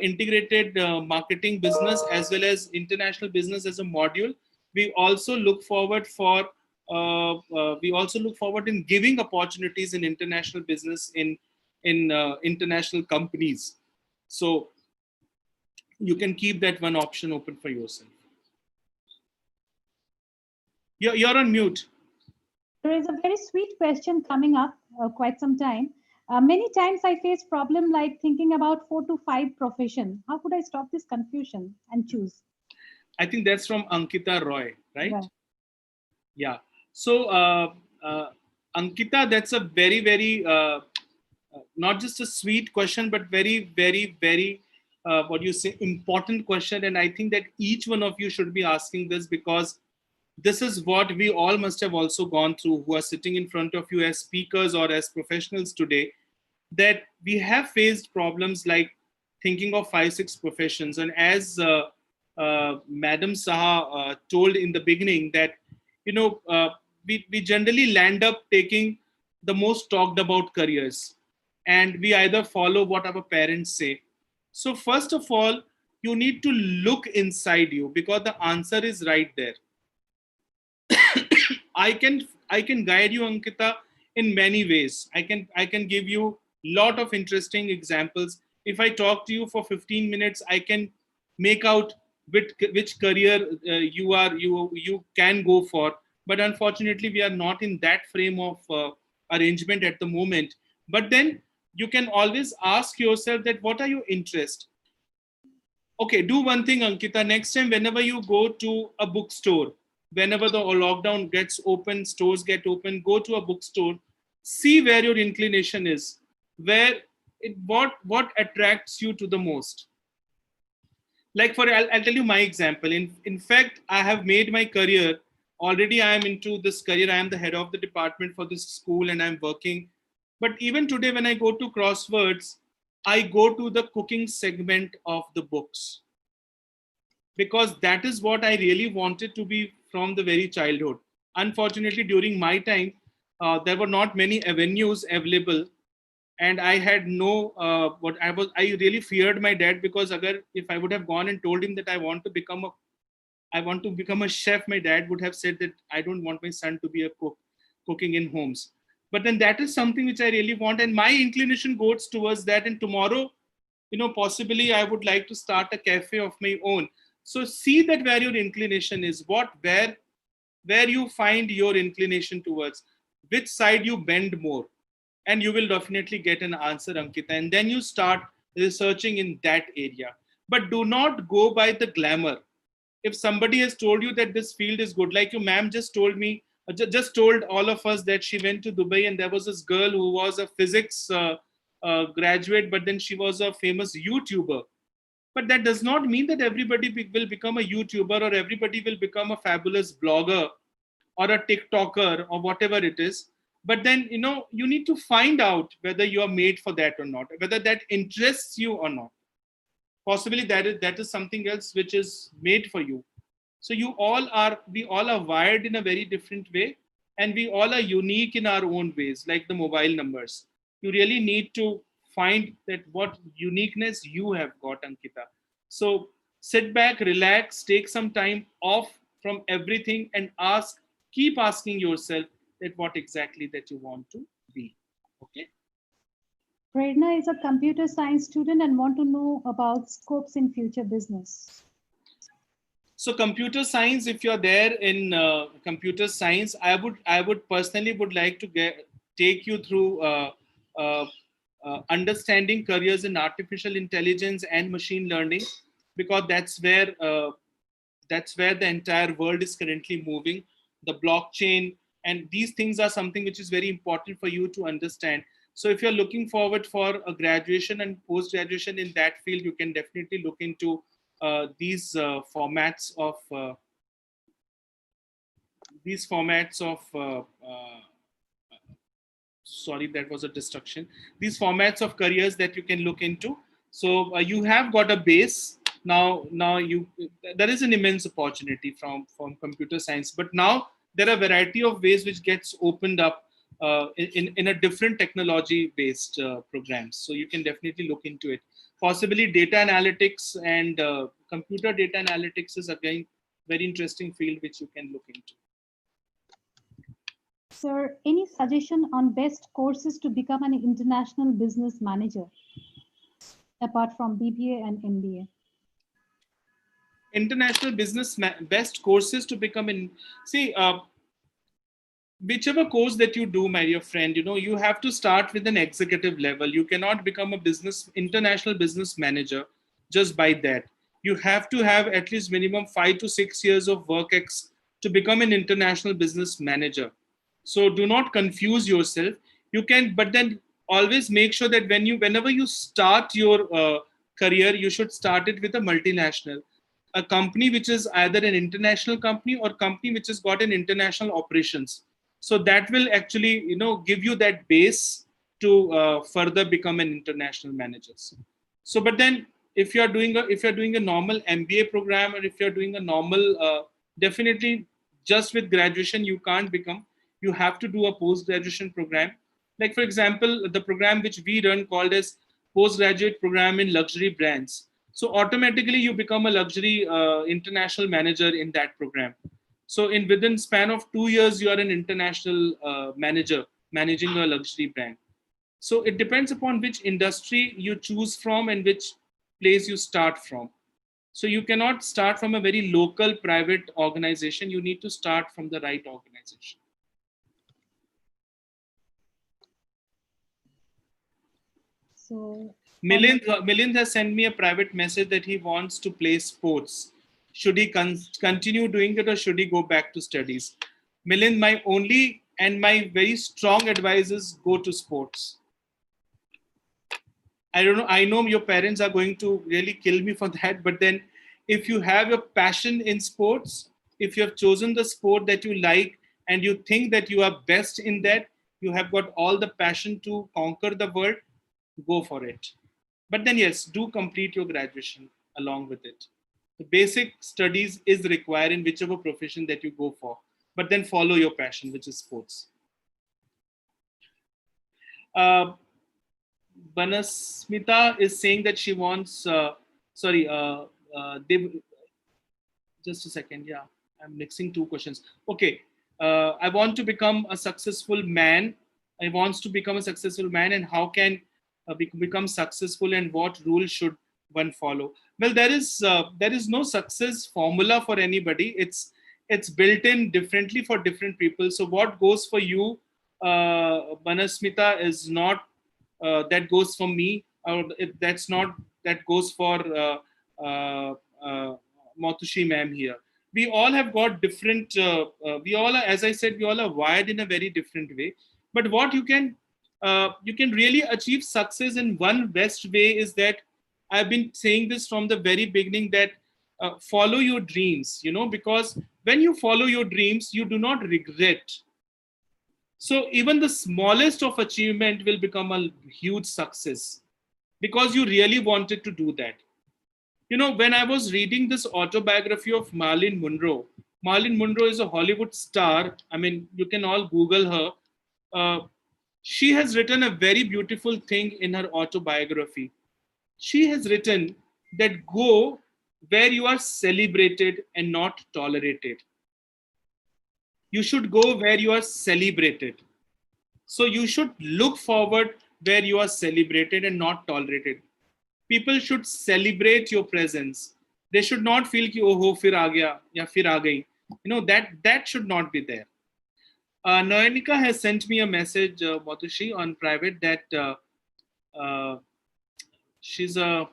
integrated marketing business as well as international business as a module. We also look forward for we also look forward in giving opportunities in international business in international companies. So you can keep that one option open for yourself. You're on mute.
There is a very sweet question coming up quite some time. Many times I face problem like thinking about 4 to 5 profession. How could I stop this confusion and choose?
I think that's from Ankita Roy, right?
Right.
Yeah. So, Ankita, that's a very, very, not just a sweet question, but very, very, very, what you say, important question. And I think that each one of you should be asking this, because this is what we all must have also gone through, who are sitting in front of you as speakers or as professionals today, that we have faced problems like thinking of 5 6 professions. And as Madam Saha told in the beginning, that we generally land up taking the most talked about careers, and we either follow what our parents say. So first of all, you need to look inside you, because the answer is right there. I can guide you, Ankita, in many ways. I can give you lot of interesting examples. If I talk to you for 15 minutes, I can make out which career you can go for. But unfortunately, we are not in that frame of arrangement at the moment. But then you can always ask yourself that what are your interests. Okay, do one thing, Ankita. Next time, whenever you go to a bookstore, whenever the lockdown gets open, stores get open, go to a bookstore, see where your inclination is, what attracts you to the most. Like I'll tell you my example. In fact, I have made my career already. I am into this career. I am the head of the department for this school, and I'm working. But even today, when I go to Crosswords, I go to the cooking segment of the books, because that is what I really wanted to be from the very childhood. Unfortunately, during my time, there were not many avenues available, and I had no what I was. I really feared my dad, because if I would have gone and told him that I want to become a chef, my dad would have said that I don't want my son to be a cook, cooking in homes. But then that is something which I really want, and my inclination goes towards that. And tomorrow, possibly I would like to start a cafe of my own. So see that where your inclination is, where you find your inclination towards, which side you bend more, and you will definitely get an answer, Ankita. And then you start researching in that area. But do not go by the glamour. If somebody has told you that this field is good, like your ma'am just told me, just told all of us that she went to Dubai, and there was this girl who was a physics graduate, but then she was a famous YouTuber. But that does not mean that everybody will become a YouTuber, or everybody will become a fabulous blogger or a TikToker or whatever it is. But then, you need to find out whether you are made for that or not, whether that interests you or not. Possibly that is something else which is made for you. So we all are wired in a very different way, and we all are unique in our own ways, like the mobile numbers. You really need to find that what uniqueness you have got, Ankita. So sit back, relax, take some time off from everything, and keep asking yourself that what exactly that you want to be. Okay.
Prerna is a computer science student and want to know about scopes in future business.
So computer science, if you're there in computer science, I would personally would like to take you through uh, understanding careers in artificial intelligence and machine learning, because that's where the entire world is currently moving. The blockchain and these things are something which is very important for you to understand. So if you're looking forward for a graduation and post graduation in that field, you can definitely look into these formats of sorry, that was a distraction. These formats of careers that you can look into. So you have got a base now. There is an immense opportunity from computer science, but now there are a variety of ways which gets opened up in a different technology based programs. So you can definitely look into it. Possibly data analytics and computer data analytics is again very interesting field which you can look into.
Sir, any suggestion on best courses to become an international business manager apart from BBA and MBA?
International business best courses to become in. See, whichever course that you do, my dear friend, you have to start with an executive level. You cannot become a business international business manager just by that. You have to have at least minimum 5 to 6 years of to become an international business manager. So do not confuse yourself. You can, but then always make sure that whenever you start your career, you should start it with a multinational, a company which is either an international company or company which has got an international operations. So that will actually give you that base to further become an international manager. So but then if you're doing a normal MBA program, or if you're doing a normal definitely just with graduation you can't become. You have to do a post graduation program. Like for example, the program which we run called as postgraduate program in luxury brands. So automatically you become a luxury international manager in that program. So in within span of 2 years, you are an international manager managing a luxury brand. So it depends upon which industry you choose from and which place you start from. So you cannot start from a very local private organization. You need to start from the right organization.
So,
Milind has sent me a private message that he wants to play sports. Should he continue doing it, or should he go back to studies? Milind, my only and my very strong advice is go to sports. I don't know. I know your parents are going to really kill me for that. But then if you have a passion in sports, if you have chosen the sport that you like and you think that you are best in that, you have got all the passion to conquer the world, go for it. But then, yes, do complete your graduation along with it. The basic studies is required in whichever profession that you go for. But then follow your passion, which is sports. Uh, Banasmita is saying that she wants, sorry, just a second. Yeah, I'm mixing two questions. Okay. I want to become a successful man. I wants to become a successful man, and how can become successful, and what rules should one follow? Well, there is no success formula for anybody. It's built in differently for different people. So what goes for you, Banasmita, is not that goes for me, or that's not that goes for Matushi ma'am here. We all have got different. We all are, as I said, we all are wired in a very different way. But what you can really achieve success in one best way is that I've been saying this from the very beginning, that follow your dreams. Because when you follow your dreams, you do not regret. So even the smallest of achievement will become a huge success because you really wanted to do that. When I was reading this autobiography of Marilyn Monroe is a Hollywood star. I mean, you can all Google her. Uh, she has written a very beautiful thing in her autobiography. She has written that go where you are celebrated and not tolerated. You should go where you are celebrated. So you should look forward where you are celebrated and not tolerated. People should celebrate your presence. They should not feel ki oh fir aa gaya ya fir aa gayi. That should not be there. Noyanika has sent me a message, Matushi, on private that uh, she's a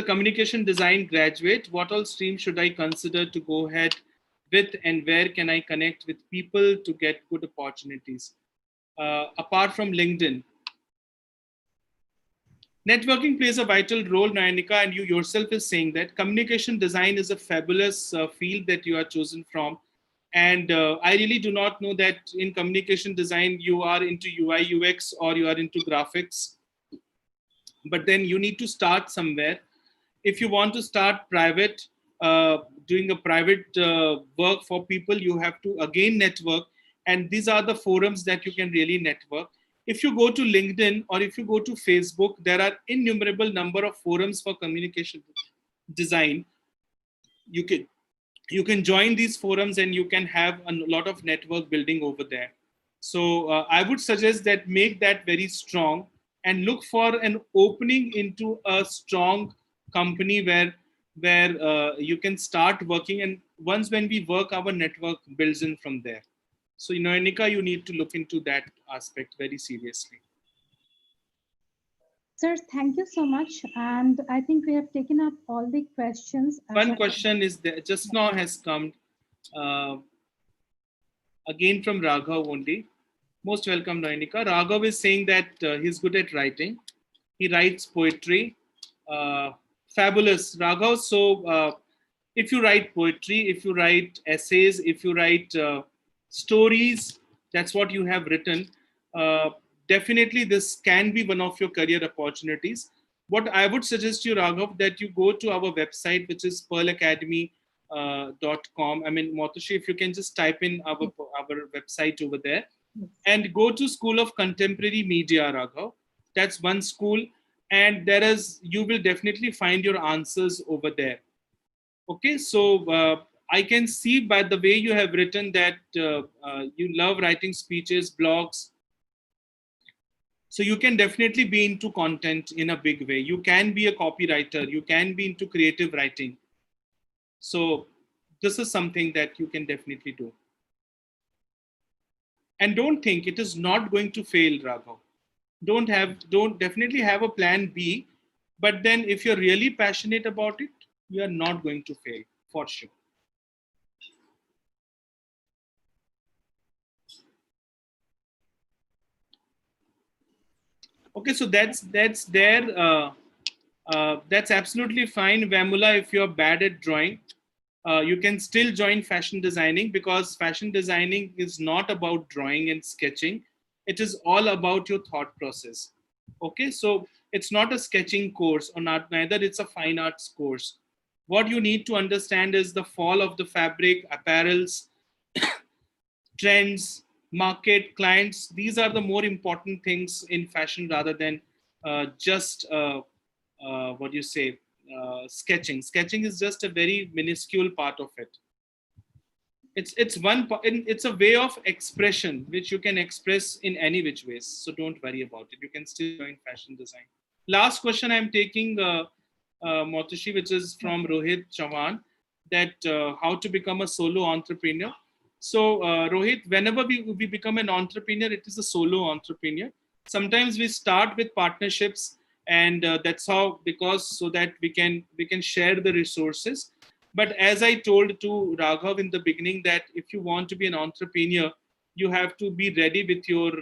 communication design graduate. What all streams should I consider to go ahead with, and where can I connect with people to get good opportunities? Apart from LinkedIn, networking plays a vital role, Nayanika, and you yourself is saying that communication design is a fabulous field that you are chosen from. And I really do not know that in communication design you are into UI UX or you are into graphics. But then you need to start somewhere. If you want to start private, doing a private work for people, you have to again network. And these are the forums that you can really network. If you go to LinkedIn or if you go to Facebook, there are innumerable number of forums for communication design. You can join these forums and you can have a lot of network building over there. So I would suggest that make that very strong and look for an opening into a strong company where you can start working. And once when we work, our network builds in from there. So, Anika, you need to look into that aspect very seriously.
Sir, thank you so much. And I think we have taken up all the questions.
One question is there just now has come uh, again from Raghav only. Most welcome, Anika. Raghav is saying that he's good at writing. He writes poetry. Uh, Fabulous, Raghav. So, if you write poetry, if you write essays, if you write stories, that's what you have written. Uh, Definitely, this can be one of your career opportunities. What I would suggest you, Raghav, that you go to our website, which is pearlacademy.com. I mean, Motoshi, if you can just type in our website over there and go to School of Contemporary Media, Raghav. That's one school, and there is you will definitely find your answers over there. Okay, so I can see by the way you have written that you love writing speeches, blogs. So you can definitely be into content in a big way. You can be a copywriter. You can be into creative writing. So this is something that you can definitely do. And don't think it is not going to fail, Raghav. Don't definitely have a plan B, but then if you're really passionate about it, you are not going to fail for sure. Okay, so that's there. That's absolutely fine, Vamula. If you're bad at drawing, you can still join fashion designing, because fashion designing is not about drawing and sketching. It is all about your thought process. Okay, so it's not a sketching course, or not neither it's a fine arts course. What you need to understand is the fall of the fabric, apparels, trends, market, clients. These are the more important things in fashion rather than just what you say, sketching. Sketching is just a very minuscule part of it. It's a way of expression which you can express in any which ways. So don't worry about it. You can still join fashion design. Last question I'm taking, Motoshi, which is from Rohit Chavan, that how to become a solo entrepreneur. So Rohit, whenever we become an entrepreneur, it is a solo entrepreneur. Sometimes we start with partnerships, and that's how, because so that we can share the resources. But as I told to Raghav in the beginning, that if you want to be an entrepreneur, you have to be ready with your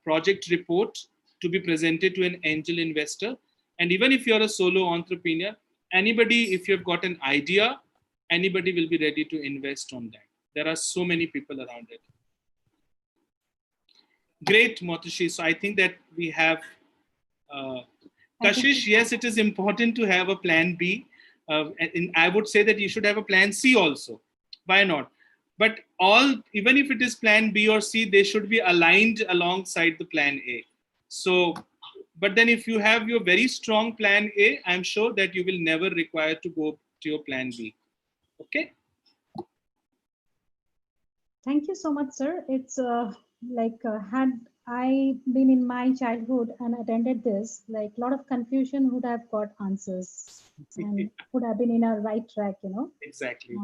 project report to be presented to an angel investor. And even if you're a solo entrepreneur, anybody, if you've got an idea, anybody will be ready to invest on that. There are so many people around it. Great, Motoshi. So I think that we have Kashish. Yes, it is important to have a plan B. And I would say that you should have a plan C also. Why not? But even if it is plan B or C, they should be aligned alongside the plan A. So, but then if you have your very strong plan A, I'm sure that you will never require to go to your plan B. Okay.
Thank you so much, sir. It's had I been in my childhood and attended this, like a lot of confusion would have got answers and would have been in a right track,
Exactly.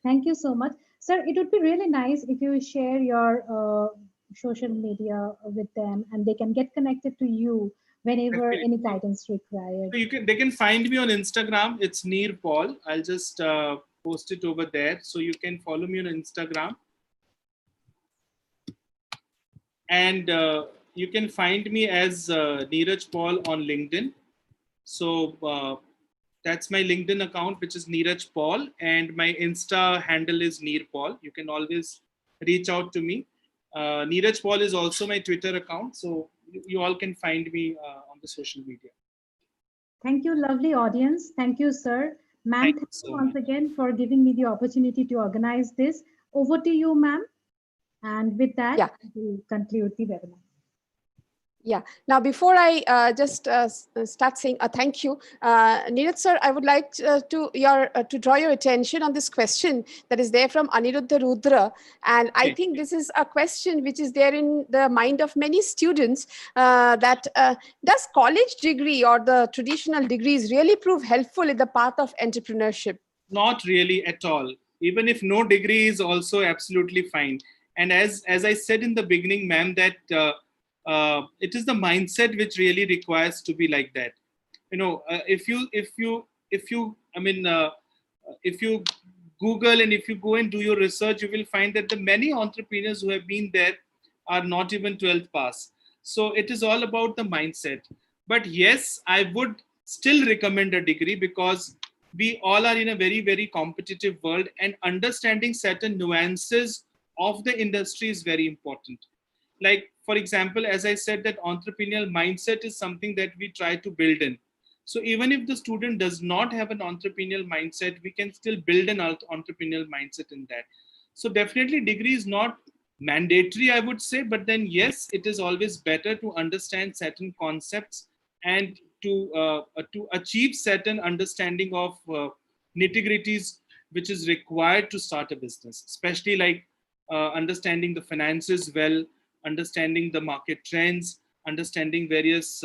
Thank you so much, sir. It would be really nice if you share your social media with them, and they can get connected to you whenever
Definitely.
any guidance required.
So they can find me on Instagram. It's Neer Paul. I'll just post it over there. So you can follow me on Instagram. And you can find me as Neeraj Paul on LinkedIn. So that's my LinkedIn account, which is Neeraj Paul. And my Insta handle is Neer Paul. You can always reach out to me. Neeraj Paul is also my Twitter account. So you all can find me on the social media.
Thank you, lovely audience. Thank you, sir. Ma'am,
Thank you
thank
so
you once
much.
again for giving me the opportunity to organize this. Over to you, ma'am. And with that,
Yeah.
we'll conclude the webinar.
Yeah. Now, before I just start saying a thank you, Neeraj sir, I would like to draw your attention on this question that is there from Aniruddha Rudra, and I
Okay.
think this is a question which is there in the mind of many students. That does college degree or the traditional degrees really prove helpful in the path of entrepreneurship?
Not really at all. Even if no degree is also absolutely fine. And as I said in the beginning, ma'am, that it is the mindset which really requires to be like that. You know, if you I mean, if you Google and if you go and do your research, you will find that the many entrepreneurs who have been there are not even 12th pass. So it is all about the mindset. But yes, I would still recommend a degree because we all are in a very, very competitive world, and understanding certain nuances of the industry is very important. Like, for example, as I said, that entrepreneurial mindset is something that we try to build in. So even if the student does not have an entrepreneurial mindset, we can still build an entrepreneurial mindset in that. So definitely degree is not mandatory, I would say, but then yes, it is always better to understand certain concepts and to achieve certain understanding of nitty gritties which is required to start a business, especially like understanding the finances well, understanding the market trends, understanding various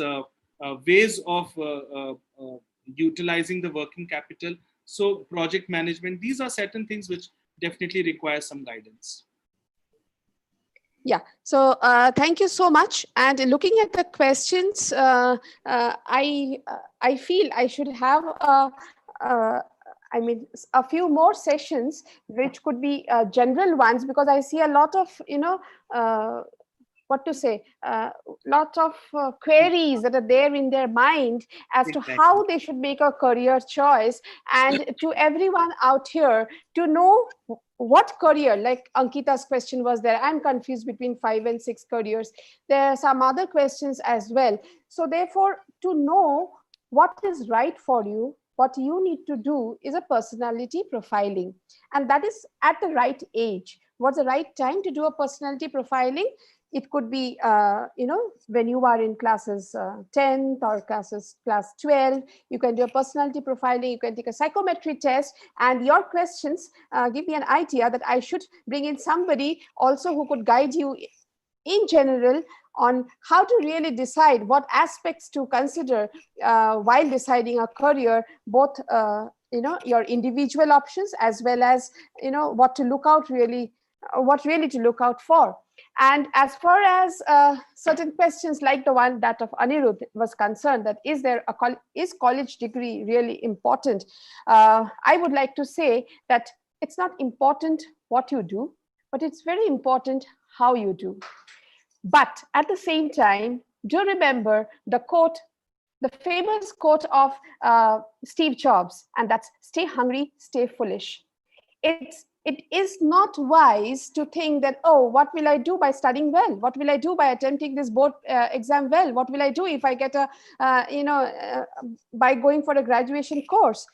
ways of utilizing the working capital. So project management, these are certain things which definitely require some guidance.
Yeah. So thank you so much. And looking at the questions, I feel I should have uh, I mean, a few more sessions, which could be general ones, because I see a lot of, what to say, lots of queries that are there in their mind as to
Exactly.
how they should make a career choice. And to everyone out here, to know what career, like Ankita's question was there, I'm confused between 5 and 6 careers. There are some other questions as well. So therefore, to know what is right for you, what you need to do is a personality profiling. And that is at the right age. What's the right time to do a personality profiling? It could be when you are in classes 10th or class 12. You can do a personality profiling, you can take a psychometry test, and your questions give me an idea that I should bring in somebody also who could guide you in general on how to really decide what aspects to consider while deciding a career, both your individual options as well as what to look out really, what really to look out for. And as far as certain questions like the one that of Anirudh was concerned, that is college degree really important? I would like to say that it's not important what you do, but it's very important how you do. But at the same time, do remember the quote, the famous quote of Steve Jobs, and that's stay hungry, stay foolish. It is not wise to think that, oh, what will I do by studying well? What will I do by attempting this board exam well? What will I do if I get by going for a graduation course?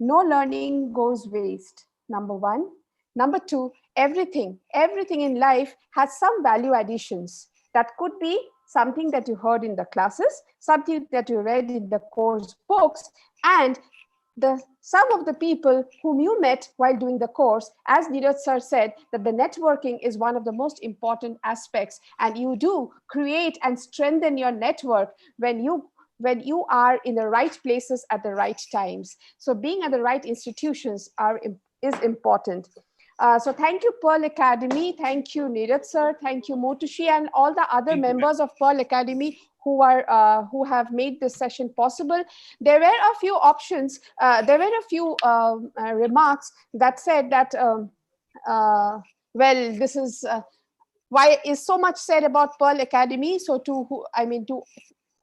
No learning goes waste, number one. Number two, everything in life has some value additions. That could be something that you heard in the classes, something that you read in the course books, and some of the people whom you met while doing the course. As Neeraj sir said, that the networking is one of the most important aspects, and you do create and strengthen your network when you are in the right places at the right times. So being at the right institutions is important. So thank you, Pearl Academy. Thank you, Neeraj sir. Thank you, Motushi, and all the other
Thank you, ma'am.
members of Pearl Academy who have made this session possible. There were a few options. There were a few remarks that said that, well, this is why is so much said about Pearl Academy. So to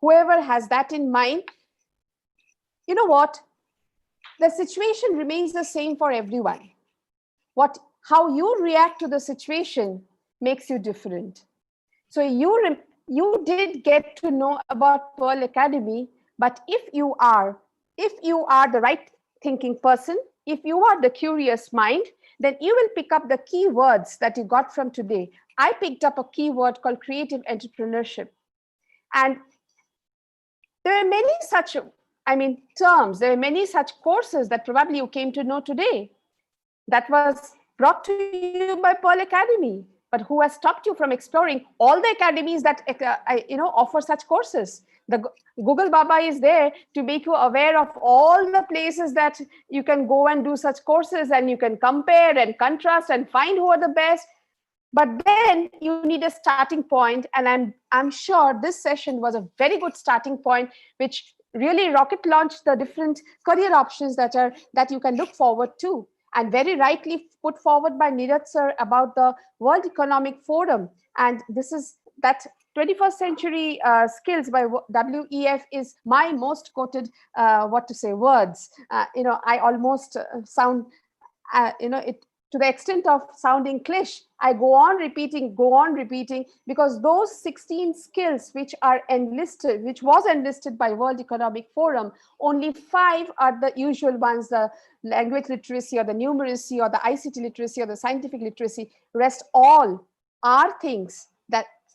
whoever has that in mind, you know what? The situation remains the same for everyone. How you react to the situation makes you different. So you did get to know about Pearl Academy, but if you are the right thinking person, if you are the curious mind, then you will pick up the keywords that you got from today. I picked up a keyword called creative entrepreneurship. And there are many such, terms, there are many such courses that probably you came to know today that was brought to you by Pearl Academy. But who has stopped you from exploring all the academies that offer such courses? The Google Baba is there to make you aware of all the places that you can go and do such courses, and you can compare and contrast and find who are the best. But then you need a starting point, and I'm sure this session was a very good starting point, which really rocket launched the different career options that you can look forward to. And very rightly put forward by Neeraj sir about the World Economic Forum. And this is that 21st century skills by WEF is my most quoted words. I almost sound it to the extent of sounding cliché. I go on repeating, because those 16 skills which was enlisted by World Economic Forum, only 5 are the usual ones: the language literacy, or the numeracy, or the ICT literacy, or the scientific literacy. Rest all are things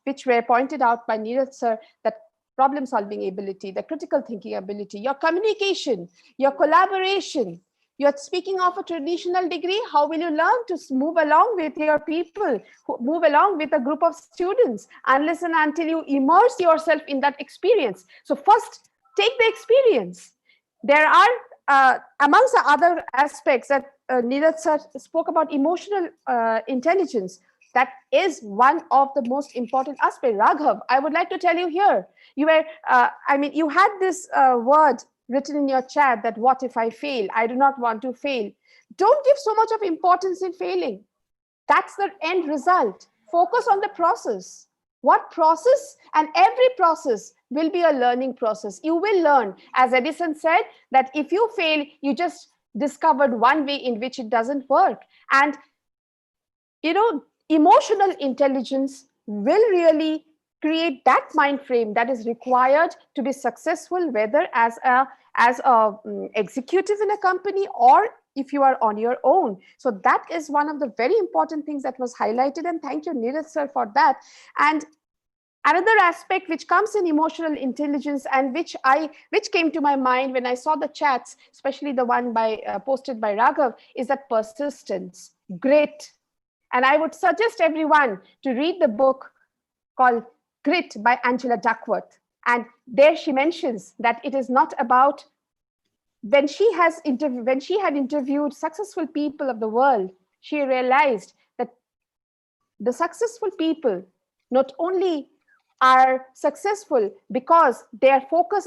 which were pointed out by Neeraj sir, that problem solving ability, the critical thinking ability, your communication, your collaboration. You're speaking of a traditional degree. How will you learn to move along with your people, move along with a group of students, unless and until you immerse yourself in that experience? So first, take the experience. There are, amongst the other aspects that Neeraj sir spoke about, emotional intelligence. That is one of the most important aspects. Raghav, I would like to tell you here, you had this word written in your chat, that what if I fail? I do not want to fail. Don't give so much of importance in failing. That's the end result. Focus on the process. What process? And every process will be a learning process. You will learn. As Edison said, that if you fail, you just discovered one way in which it doesn't work. And, emotional intelligence will really create that mind frame that is required to be successful, whether as a executive in a company, or if you are on your own. So that is one of the very important things that was highlighted, and thank you, Neeraj sir, for that. And another aspect which comes in emotional intelligence, and which came to my mind when I saw the chats, especially the one posted by Raghav, is that persistence, grit. And I would suggest everyone to read the book called Grit by Angela Duckworth. And there she mentions that it is not about, when she had interviewed successful people of the world, she realized that the successful people not only are successful because their focus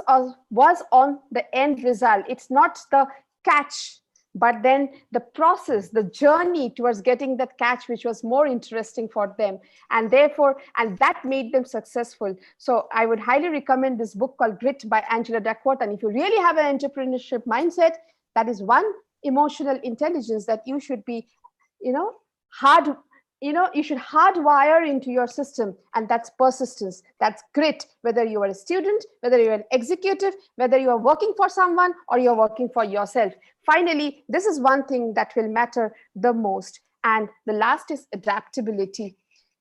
was on the end result. It's not the catch, but then the process, the journey towards getting that catch, which was more interesting for them. And that made them successful. So I would highly recommend this book called Grit by Angela Duckworth. And if you really have an entrepreneurship mindset, that is one emotional intelligence that you should be, you should hardwire into your system, and that's persistence, that's grit, whether you are a student, whether you're an executive, whether you are working for someone or you're working for yourself. Finally, this is one thing that will matter the most. And the last is adaptability.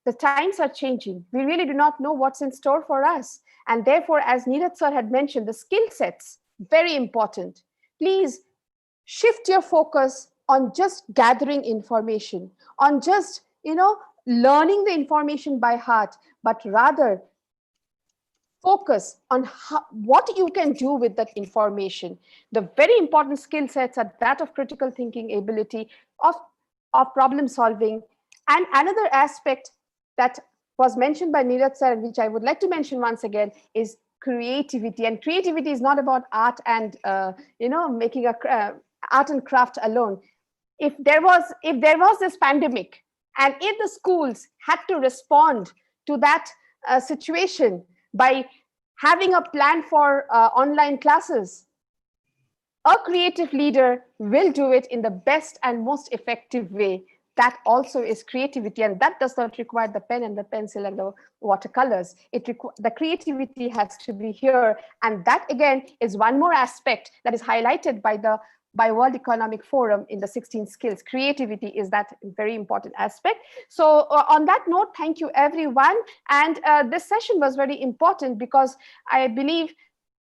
The times are changing. We really do not know what's in store for us. And therefore, as Neeraj sir had mentioned, the skill sets, very important. Please shift your focus on just gathering information, on just learning the information by heart, but rather focus on what you can do with that information. The very important skill sets are that of critical thinking ability, of problem solving. And another aspect that was mentioned by Neeraj sir, which I would like to mention once again, is creativity. And creativity is not about art and making art and craft alone. If there was this pandemic, and if the schools had to respond to that situation by having a plan for online classes, a creative leader will do it in the best and most effective way. That also is creativity, and that does not require the pen and the pencil and the watercolors. The creativity has to be here, and that again is one more aspect that is highlighted by the by World Economic Forum in the 16 skills. Creativity is that very important aspect. So on that note, thank you everyone. And this session was very important because I believe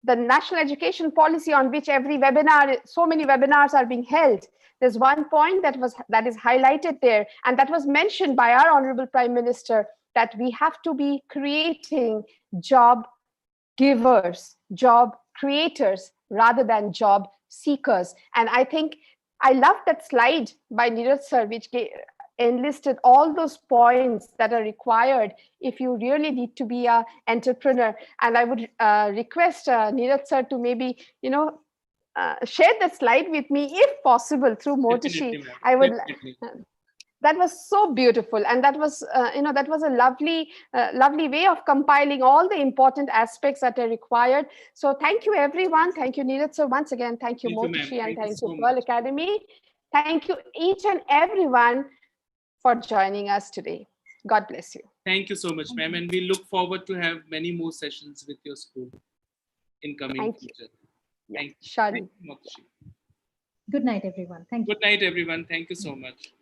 the national education policy on which every webinar, so many webinars are being held. There's one point that is highlighted there, and that was mentioned by our Honorable Prime Minister, that we have to be creating job givers, job creators, rather than job seekers. And I think I love that slide by Neeraj sir, which enlisted all those points that are required if you really need to be an entrepreneur. And I would request Neeraj sir to maybe, share that slide with me if possible through Motoshi. I would. That was so beautiful, and that was that was a lovely way of compiling all the important aspects that are required. So thank you everyone. Thank you Neeraj sir once again. Thank you Motoshi, and thank you Pearl Academy. Thank you each and everyone for joining us today. God bless you.
Thank you so much, ma'am, and we look forward to have many more sessions with your school in coming future. Thank you.
Shari.
Good night, everyone. Thank you.
Good night, everyone. Thank you so much.